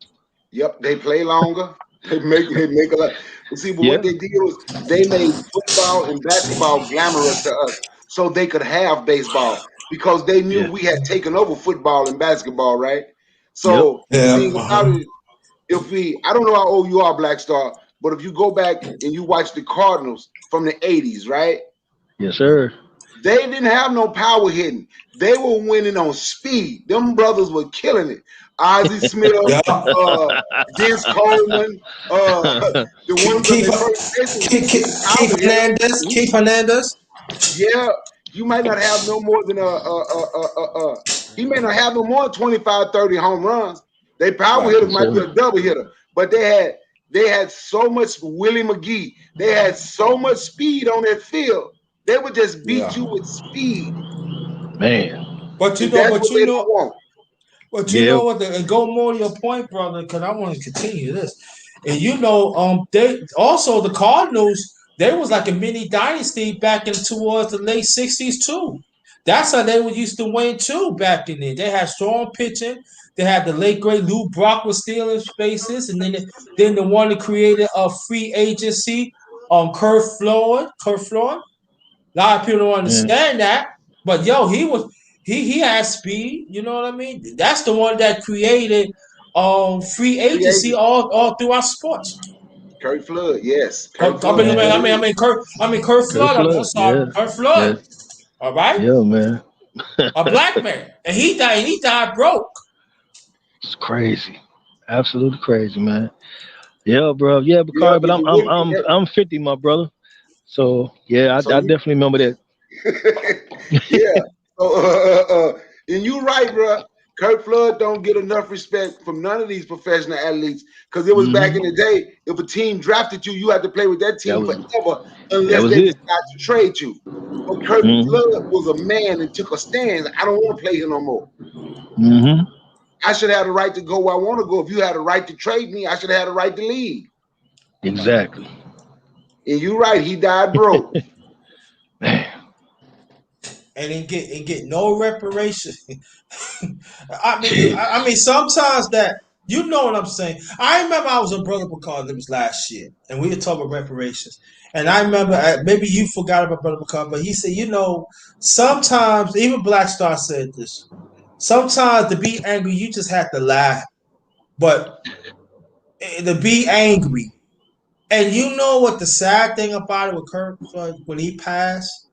Yep, they play longer. They make a lot. But see, but what they did was they made football and basketball glamorous to us, so they could have baseball because they knew we had taken over football and basketball, right? So the thing about it, I don't know how old you are, Black Star, but if you go back and you watch the Cardinals from the 80s, right? Yes, sir. They didn't have no power hitting. They were winning on speed. Them brothers were killing it. Ozzie Smith, Vince Coleman, the ones Keith Hernandez. Yeah, you might not have no more than he may not have no more than 25, 30 home runs. They power hitters might be a double hitter, but they had so much Willie McGee. They had so much speed on that field. They would just beat you with speed. Man. But you know what? And go more to your point, brother, because I want to continue this. And they also the Cardinals. They was like a mini dynasty back in towards the late '60s too. That's how they were used to win too back in there. They had strong pitching. They had the late great Lou Brock was stealing spaces, and then the one that created a free agency. Kurt Floyd. A lot of people don't understand that, but yo, he has speed. You know what I mean? That's the one that created free agency all throughout sports. Kurt Flood, yes. Kurt Kurt Flood. Kurt Flood. I'm Flood, sorry, Kurt Flood. yeah, All right, yeah, man. a black man, and he died. And he died broke. It's crazy, absolutely crazy, man. Yeah, bro. Yeah, Yeah, Bakari, but if you wouldn't, I'm 50, my brother. So yeah, so I you, definitely remember that. yeah. And you right, bro. Kurt Flood don't get enough respect from none of these professional athletes because it was back in the day. If a team drafted you, you had to play with that team forever That unless was they it. decide to trade you. But Kurt Flood was a man and took a stand. I don't want to play here no more. I should have the right to go where I want to go. If you had a right to trade me, I should have had a right to leave. Exactly. And you're right. He died broke. Man. And get no reparation. I mean, sometimes that you know what I'm saying. I remember I was in Brother Bacall, it was last year, and we were talking about reparations. And I remember maybe you forgot about Brother Bacall, but he said, you know, sometimes even Black Star said this. Sometimes to be angry, you just have to laugh, but to be angry. And you know what the sad thing about it with Kurt when he passed?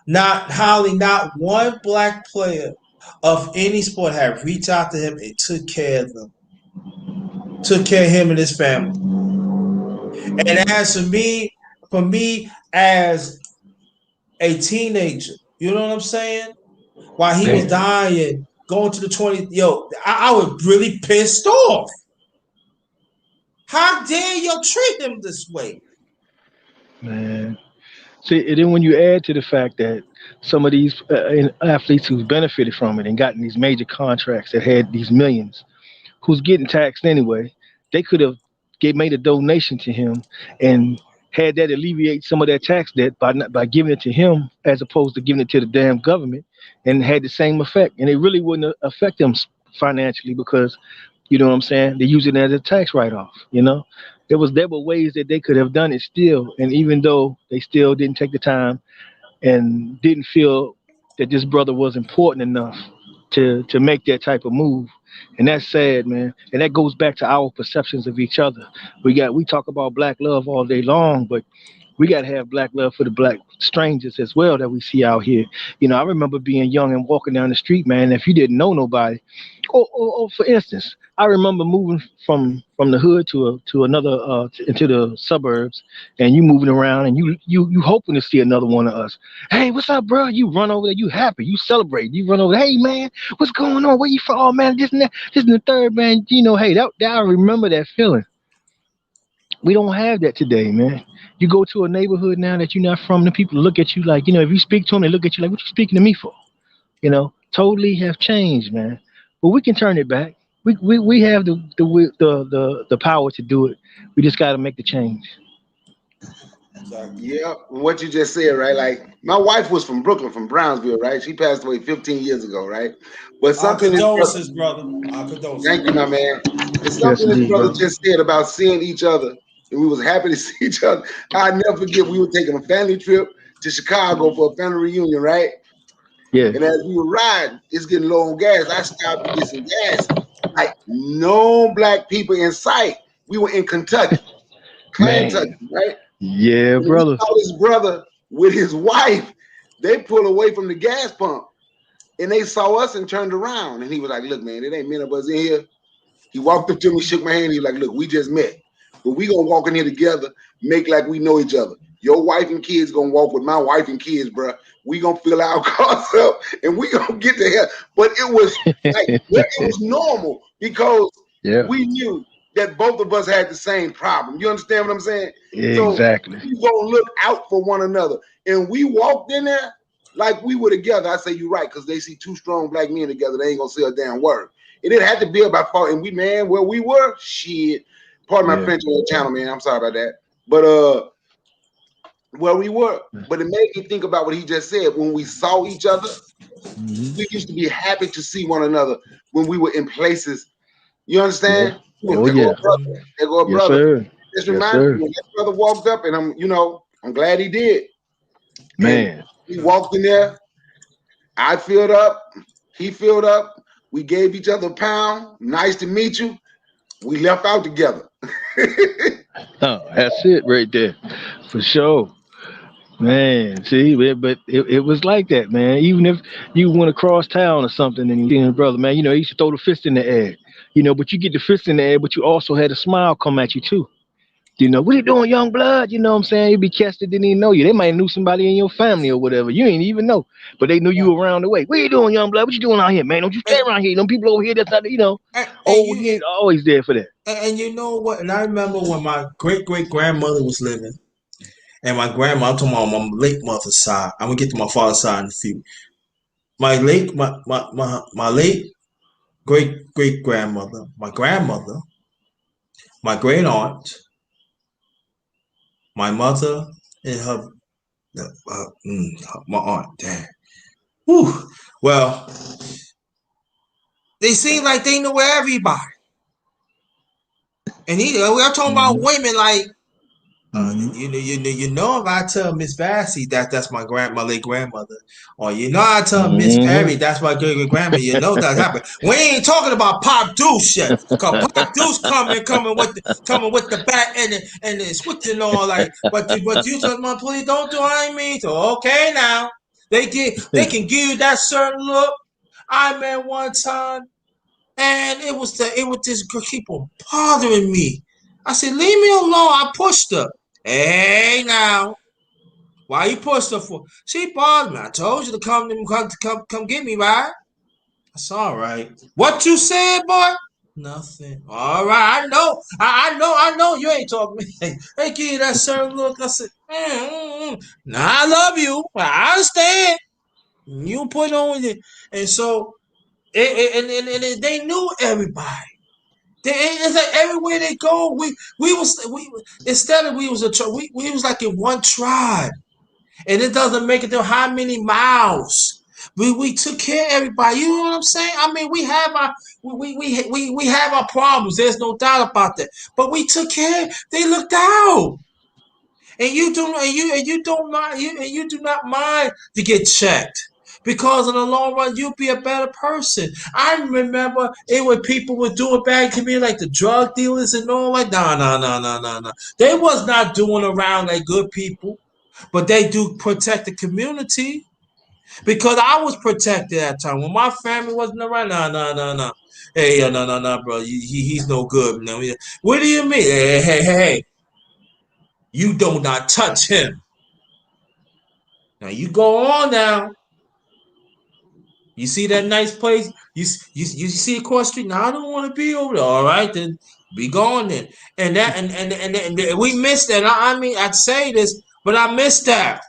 Not one black player of any sport had reached out to him and took care of them, took care of him and his family. And as for me as a teenager, you know what I'm saying? While he was dying, going to the 20, I was really pissed off. How dare you treat him this way? Man. See, and then when you add to the fact that some of these athletes who've benefited from it and gotten these major contracts that had these millions, who's getting taxed anyway, they could have made a donation to him and had that alleviate some of that tax debt by giving it to him as opposed to giving it to the damn government, and had the same effect. And it really wouldn't affect them financially because, you know what I'm saying, they use it as a tax write-off. There were ways that they could have done it still, and even though they still didn't take the time and didn't feel that this brother was important enough to make that type of move. And that's sad, man. And that goes back to our perceptions of each other. We talk about black love all day long, but we got to have black love for the black strangers as well that we see out here. I remember being young and walking down the street, man. If you didn't know nobody, or for instance, I remember moving from the hood to another into the suburbs, and you moving around, and you hoping to see another one of us. Hey, what's up, bro? You run over there, you happy, you celebrate, you run over there. Hey, man, what's going on? Where you from? Oh, man, this and that, this and the third, man. Hey, that I remember that feeling. We don't have that today, man. You go to a neighborhood now that you're not from, the people look at you like, if you speak to them, they look at you like, what you speaking to me for? Totally have changed, man. But we can turn it back. We have the power to do it. We just got to make the change. Yeah, what you just said, right? Like my wife was from Brooklyn, from Brownsville, right? She passed away 15 years ago, right? But something condolences, brother. Condolences. Thank you, my man. It's something this brother just said about seeing each other, and we was happy to see each other. I'll never forget, we were taking a family trip to Chicago for a family reunion, right? Yeah. And as we were riding, it's getting low on gas. I stopped to get some gas. Like no black people in sight. We were in Kentucky, Kentucky, right? Yeah, and brother. We saw this brother with his wife. They pulled away from the gas pump, and they saw us and turned around. And he was like, "Look, man, it ain't many of us in here." He walked up to me, shook my hand. He was like, "Look, we just met, but we gonna walk in here together, make like we know each other. Your wife and kids gonna walk with my wife and kids, bro. We gonna fill our cars up, and we gonna get to here." But it was like it was normal because we knew that both of us had the same problem. You understand what I'm saying? Exactly. So we gonna look out for one another, and we walked in there like we were together. I say you're right, because they see two strong black men together, they ain't gonna say a damn word. It didn't have to be about fault, and where we were, shit. Pardon my French on the channel, man. I'm sorry about that. But where we were, but it made me think about what he just said. When we saw each other, we used to be happy to see one another when we were in places. You understand? Oh, yeah. There go a brother. Just Yes, reminded sir. me when that brother walked up, and I'm glad he did. Man. And he walked in there. I filled up. He filled up. We gave each other a pound. Nice to meet you. We left out together. Oh, that's it right there. For sure. Man, see, but it was like that, man. Even if you went across town or something and you seen a brother, man, he used to throw the fist in the air. But you get the fist in the air, but you also had a smile come at you too. What you doing, young blood? You know what I'm saying? You be cats that didn't even know you. They might knew somebody in your family or whatever. You ain't even know. But they knew Yeah. you around the way. What you doing, young blood? What you doing out here, man? Don't you stay And, around here. Them people over here, that's not, and old you head, always there for that. and you know what? And I remember when my great grandmother was living, and my grandma. I'm talking about my late mother's side. I'm gonna get to my father's side in a few. My late great grandmother, my grandmother, my great aunt, my mother, and my aunt. Damn. Whew. Well, they seem like they know everybody. And we're talking about Mm-hmm. women like Mm-hmm. you know if I tell Miss Vassy that's my late grandmother, or I tell Miss Mm-hmm. Perry that's my great grandmother, that happened. We ain't talking about Pop Deuce yet, cause Pop Deuce coming with the bat and the switching on like, but you told me please don't do I ain't mean to. Okay now they can give you that certain look. I met one time. And it was this girl keep on bothering me. I said, leave me alone. I pushed her. Hey now. Why you pushed her for? She bothered me. I told you to come get me, right? That's all right. What you said, boy? Nothing. All right, I know. I know you ain't talking to me. They give you that certain look. I said, Now I love you. I understand. You put on it. And so and they knew everybody. It's like everywhere they go, we instead of we was we was like in one tribe, and it doesn't make it to how many miles. We took care of everybody. You know what I'm saying? I mean, we have our we have our problems. There's no doubt about that. But we took care. They looked out, and you don't mind you do not mind to get checked. Because in the long run, you'll be a better person. I remember it when people were doing bad to me, like the drug dealers and all like, no. They was not doing around like good people, but they do protect the community. Because I was protected at that time. When my family wasn't around, no. Hey, no, bro. He's no good. No. What do you mean? Hey. You do not touch him. Now you go on now. You see that nice place? You see across the street? Now I don't want to be over there. All right, then be gone then. And that and we missed that. I mean, I'd say this, but I missed that.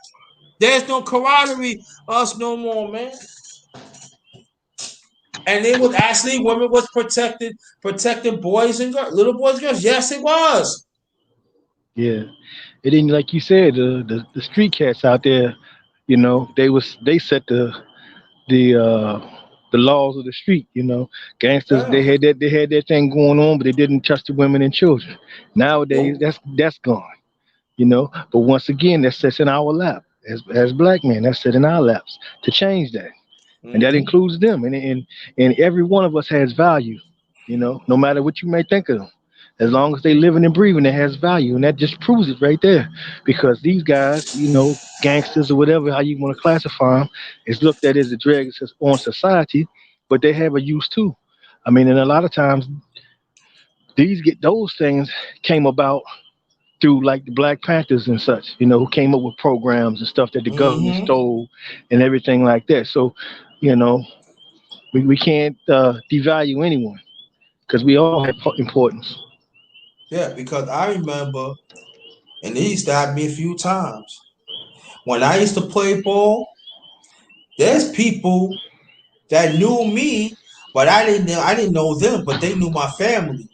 There's no camaraderie us no more, man. And it was actually women was protecting boys and girls, little boys and girls. Yes, it was. Yeah. And then, like you said, the street cats out there, they set the laws of the street. Gangsters, Yeah. they had that thing going on, but they didn't touch the women and children. Nowadays, Nope. that's gone. But once again, that sits in our lap as black men. That's sitting in our laps to change that, and that Mm-hmm. includes them. And every one of us has value. No matter what you may think of them. As long as they living and breathing, it has value, and that just proves it right there. Because these guys, gangsters or whatever how you want to classify them, is looked at as a drag on society, but they have a use too. I mean, and a lot of times those things came about through like the Black Panthers and such, who came up with programs and stuff that the government Mm-hmm. stole and everything like that. So, you know, we can't devalue anyone because we all have importance. Yeah, because I remember, and they used to happen me a few times. When I used to play ball, there's people that knew me, but I didn't know them, but they knew my family.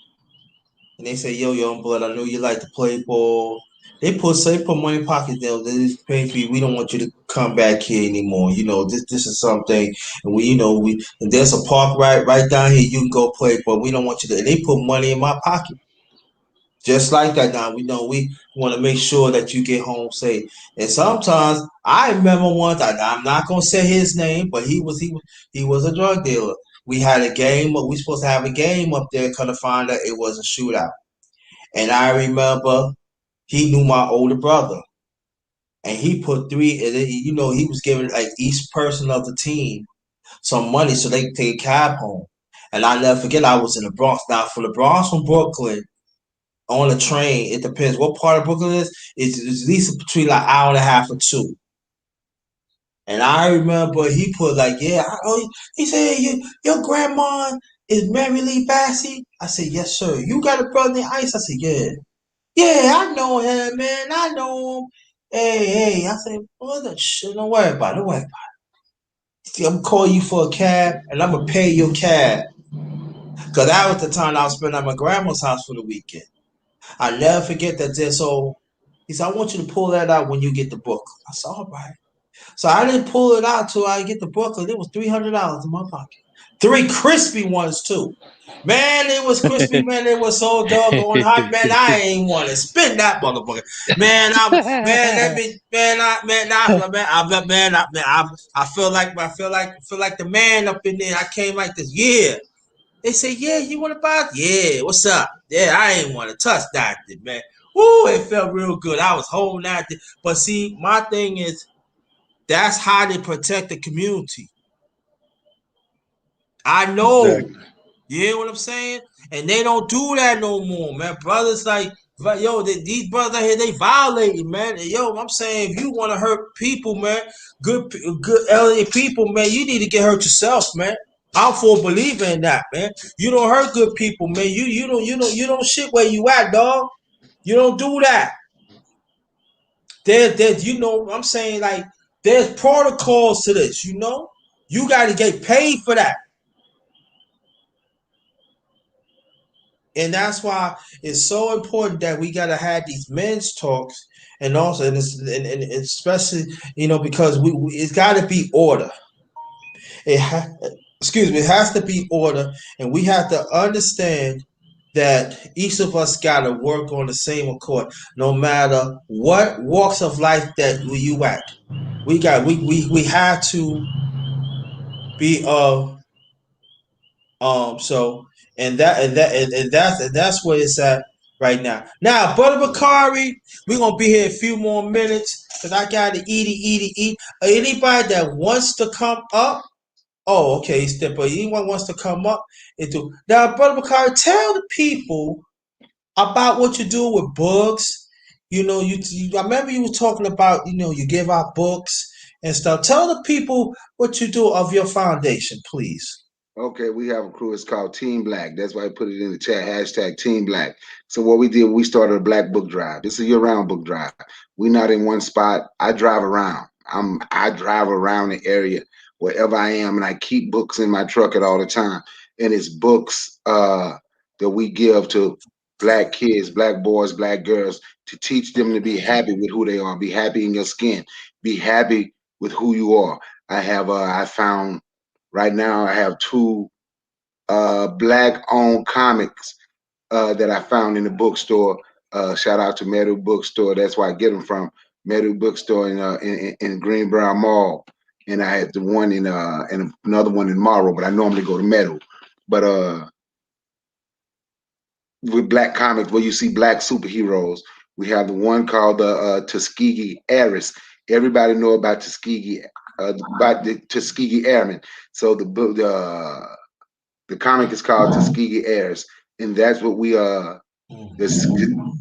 And they say, "Yo, young blood, I know you like to play ball." They put money in pockets. They just pay for you. We don't want you to come back here anymore. This is something, and and there's a park right down here. You can go play, but we don't want you to. And they put money in my pocket. Just like that. Now we know we want to make sure that you get home safe. And sometimes I remember once. I'm not gonna say his name, but he was a drug dealer. We had a game. We supposed to have a game up there. Kind of find out it was a shootout. And I remember he knew my older brother, and he put three. And he was giving like each person of the team some money so they could take a cab home. And I never forget. I was in the Bronx. Now, for the Bronx from Brooklyn on a train, it depends what part of Brooklyn it is. It's at least between like hour and a half or two. And I remember he put like, yeah, he said, your grandma is Mary Lee Bassey. I said, yes, sir. You got a brother named Ice? I said, yeah. Yeah, I know him, man. I know him. Hey. I said, what the shit? Don't worry about it. Don't worry about it. I'm gonna call you for a cab and I'm gonna pay your cab. Cause that was the time I was spending at my grandma's house for the weekend. I never forget that. So he said, I want you to pull that out when you get the book. I said, all right. So I didn't pull it out till I get the booklet. It was $300 in my pocket. 3 crispy ones too. Man, it was crispy. Man, it was so doggone hot. Man, I ain't want to spin that motherfucker. Man, I feel like the man up in there. I came like this. Yeah. They say, yeah, you want to buy it? Yeah, what's up? Yeah, I ain't want to touch that, man. Woo, it felt real good. I was holding that. But see, my thing is, that's how they protect the community. I know. Exactly. You hear what I'm saying? And they don't do that no more, man. Brothers like, yo, these brothers out here, they violating, man. And yo, I'm saying, if you want to hurt people, man, good elderly people, man, you need to get hurt yourself, man. I'm for a believer in that, man. You don't hurt good people, man. You don't shit where you at, dog. You don't do that. There's I'm saying, like, there's protocols to this, You got to get paid for that. And that's why it's so important that we got to have these men's talks, and also, and especially, because it's got to be order. Excuse me, it has to be order, and we have to understand that each of us got to work on the same accord, no matter what walks of life that you at. We have to be so and that's where it's at right now. Now, Brother Bakari, we're gonna be here a few more minutes because I gotta eat. Anybody that wants to come up, oh, okay, step. But anyone wants to come up into now, Brother Bakari, tell the people about what you do with books. I remember you were talking about, you give out books and stuff. Tell the people what you do of your foundation, please. Okay, we have a crew. It's called Team Black. That's why I put it in the chat. Hashtag Team Black. So what we did, we started a Black book drive. It's a year-round book drive. We're not in one spot. I drive around. I drive around the area wherever I am, and I keep books in my truck at all the time. And it's books that we give to Black kids, Black boys, Black girls, to teach them to be happy with who they are, be happy in your skin, be happy with who you are. I found right now I have 2 Black-owned comics that I found in the bookstore. Shout out to Meadow Bookstore. That's where I get them from. Meadow Bookstore in Greenbrier Mall. And I had the one and another one in Morrow, but I normally go to Meadow. But with Black comics, where you see Black superheroes, we have the one called Tuskegee Airmen. Everybody know about the Tuskegee Airmen. So the comic is called Tuskegee Heirs, and that's what we this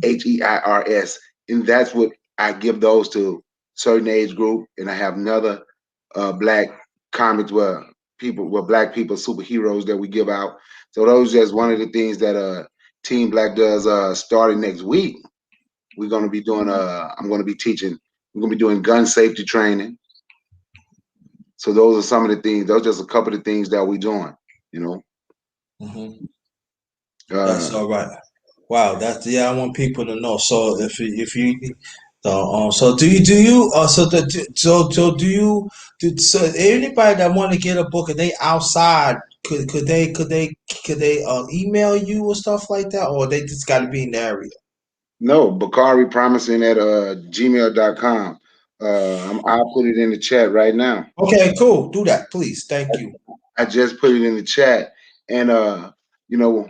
HEIRS, and that's what I give those to certain age group. And I have another Black comics where Black people superheroes that we give out. So those just one of the things that Team Black does. Starting next week, we're going to be doing I'm going to be teaching. We're going to be doing gun safety training. So those are some of the things. Those are just a couple of the things that we're doing. Mm-hmm. That's all right. Wow, I want people to know. So if you so do you so anybody that want to get a book and they outside, could they email you or stuff like that, or they just got to be in the area? No, Bakari promising at gmail.com. I'll put it in the chat right now. Okay, cool. Do that, please. Thank you. I just put it in the chat. And you know,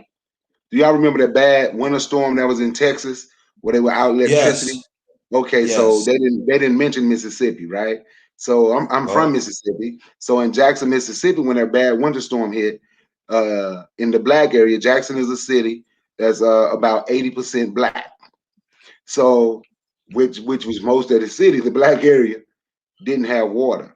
do y'all remember that bad winter storm that was in Texas where they were out Yes. electricity? Okay, so Yes. they didn't mention Mississippi, right? So I'm from Oh. Mississippi. So in Jackson, Mississippi, when that bad winter storm hit, in the black area, Jackson is a city that's about 80% black. So which was most of the city, the black area didn't have water.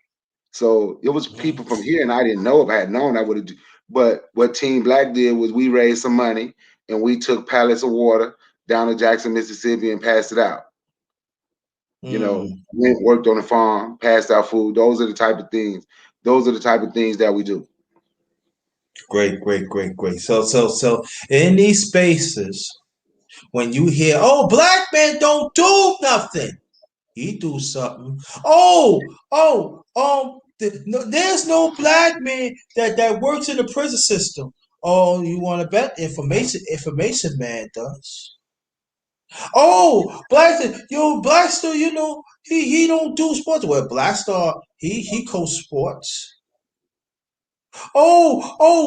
So it was Mhm. people from here, and I didn't know. If I had known, I would have. But what Team Black did was we raised some money and we took pallets of water down to Jackson, Mississippi, and passed it out. Mm. Went worked on the farm, passed out food. Those are the type of things. Those are the type of things that we do. Great, great, great, great. So in these spaces, when you hear, "Oh, black man don't do nothing," he do something. There's no black man that works in the prison system. Oh, you want to bet? Information man does. Oh, Blackstar, he don't do sports. Well, Blackstar, he coach sports. Nobody.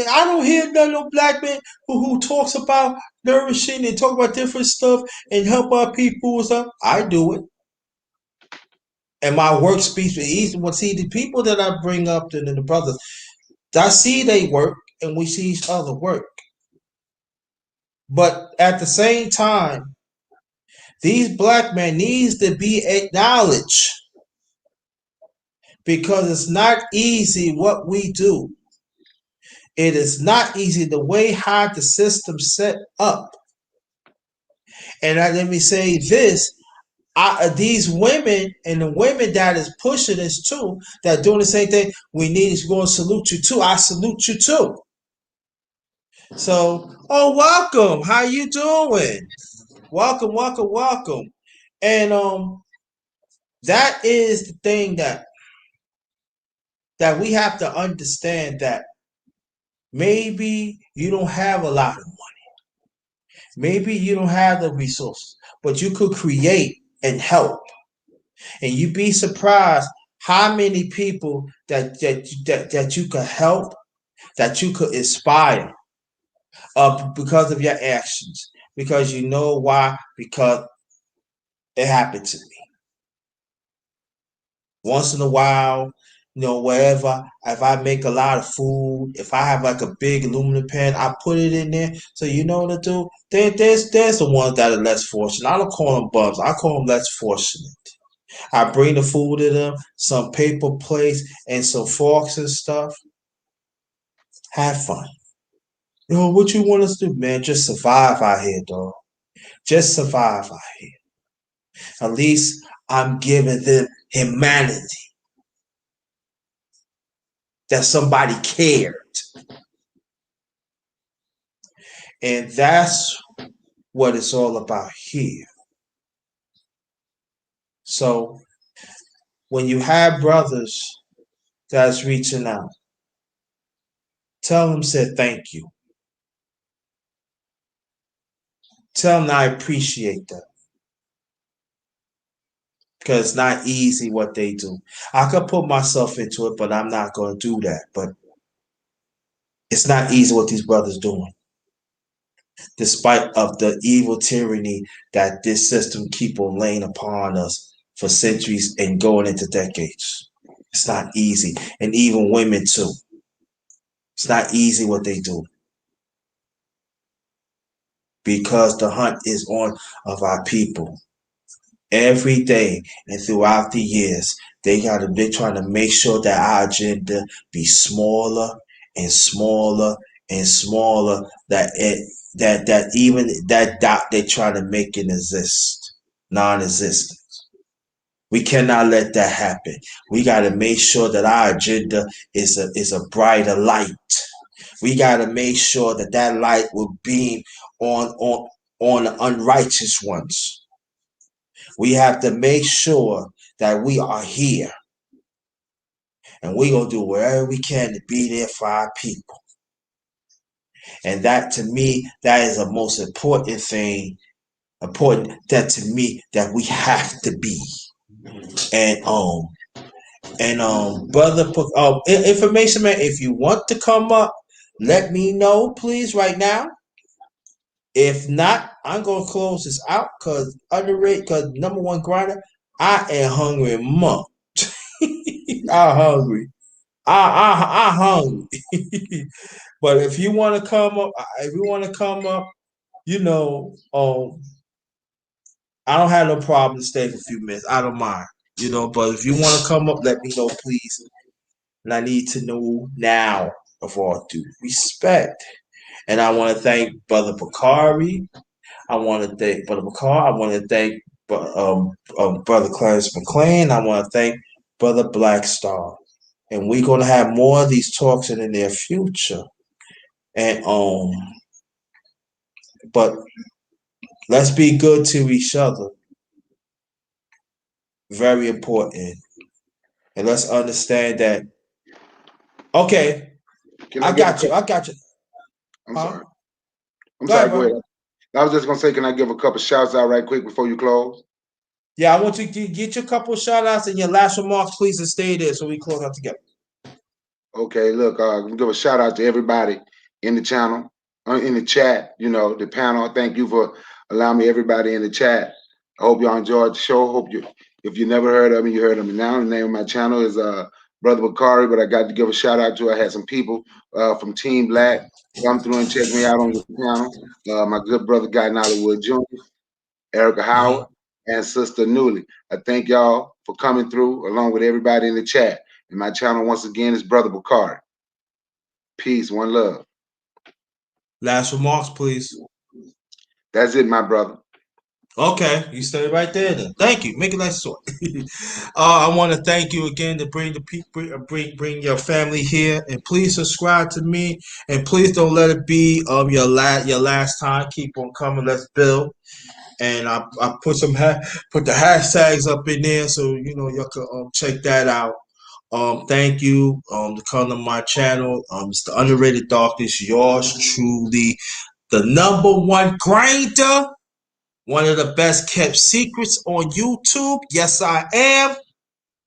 I don't hear no black man who talks about nourishing and talk about different stuff and help our people and stuff. I do it. And my work speaks for each one. See, the people that I bring up and the brothers, I see they work and we see each other work. But at the same time, these black men needs to be acknowledged because it's not easy what we do. It is not easy the way how the system set up. And let me say this: these women and the women that is pushing this too, that doing the same thing, we need to go and salute you too. I salute you too. So, welcome. How you doing? Welcome, welcome, welcome. And that is the thing that we have to understand that maybe you don't have a lot of money. Maybe you don't have the resources, but you could create and help. And you'd be surprised how many people that you could help, that you could inspire, because of your actions. Because you know why? Because it happened to me. Once in a while, wherever, if I make a lot of food, if I have like a big aluminum pan, I put it in there. So you know what to do? There's the ones that are less fortunate. I don't call them bums. I call them less fortunate. I bring the food to them, some paper plates and some forks and stuff. Have fun. What you want us to do, man? Just survive out here, dog. Just survive out here. At least I'm giving them humanity. That somebody cared. And that's what it's all about here. So when you have brothers that's reaching out, tell them, said thank you. Tell them I appreciate that. Because it's not easy what they do. I could put myself into it, but I'm not going to do that. But it's not easy what these brothers doing, despite of the evil tyranny that this system keep on laying upon us for centuries and going into decades. It's not easy, and even women too. It's not easy what they do because the hunt is on of our people every day and throughout the years. They're trying to make sure that our agenda be smaller and smaller and smaller. That even that dot they're trying to make it exist, non-existent. We cannot let that happen. We got to make sure that our agenda is a brighter light. We got to make sure that that light will beam on the unrighteous ones. We have to make sure that we are here, and we're going to do whatever we can to be there for our people. And that to me, that is the most important thing, important that to me that we have to be. And brother, information man, if you want to come up, let me know, please, right now. If not, I'm gonna close this out because underrated, because number one grinder, I am hungry month. I'm hungry. I hungry. But if you want to come up, you know, I don't have no problem to stay for a few minutes. I don't mind, But if you want to come up, let me know, please. And I need to know now, of all due respect. And I want to thank Brother Bakari. I want to thank Brother McCall. I want to thank Brother Clarence McLean. I want to thank Brother Black Star. And we're gonna have more of these talks in the near future. And but let's be good to each other. Very important. And let's understand that. Okay, Can I I give a got you. couple? I got you. I'm Huh? sorry. I'm Go sorry. ahead, Go bro. ahead. I was just gonna say, can I give a couple shouts out right quick before you close? Yeah, I want you to get your couple shout outs and your last remarks, please, and stay there so we close out together. Okay, look, I'm gonna give a shout out to everybody in the channel, in the chat. The panel. Thank you for allowing me. Everybody in the chat. I hope y'all enjoyed the show. Hope you, if you never heard of me, you heard of me now. The name of my channel is Brother Bakari, but I got to give a shout out to. I had some people from Team Black come through and check me out on the panel. My good brother Guy Nollywood Jr., Erica Howard, and Sister Newly. I thank y'all for coming through along with everybody in the chat. And my channel, once again, is Brother Bakari. Peace, one love. Last remarks, please. That's it, my brother. Okay, you stay right there then. Thank you. Make it nice short. I want to thank you again to bring the people, bring your family here, and please subscribe to me, and please don't let it be your last time. Keep on coming. Let's build. And I put put the hashtags up in there so you can check that out. Thank you to come to my channel. It's the Underrated Darkness. Yours truly, the number one grinder. One of the best kept secrets on YouTube. Yes, I am.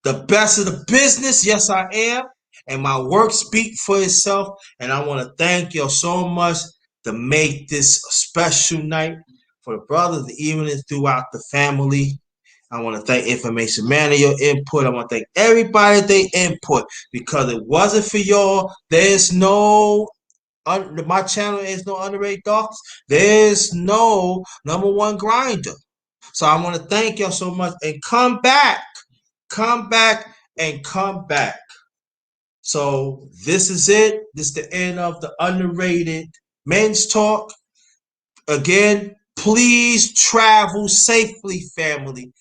The best of the business. Yes, I am. And my work speak for itself. And I want to thank you so much to make this a special night for the brothers, the evenings throughout the family. I want to thank Information Man for your input. I want to thank everybody for their input because it wasn't for y'all. There's no my channel is no Underrated Darkness. There's no number one grinder. So I want to thank y'all so much and come back, and come back. So this is it. This is the end of the Underrated Men's Talk. Again, please travel safely, family.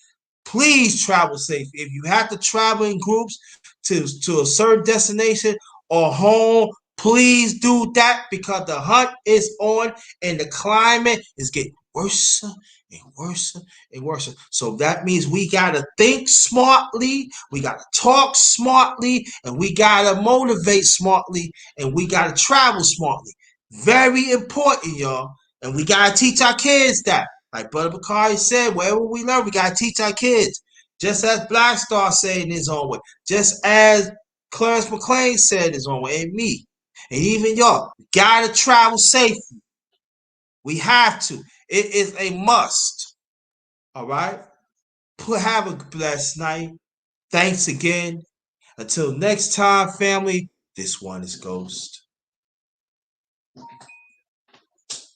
Please travel safe. If you have to travel in groups to a certain destination or home, please do that because the hunt is on and the climate is getting worse and worse and worse. So that means we got to think smartly, we got to talk smartly, and we got to motivate smartly, and we got to travel smartly. Very important, y'all. And we got to teach our kids that. Like Brother Bakari said, wherever we learn, we got to teach our kids. Just as Black Star said in his own way. Just as Clarence McLean said in his own way. And me. And even y'all. Got to travel safely. We have to. It is a must. All right? Have a blessed night. Thanks again. Until next time, family, this one is Ghost.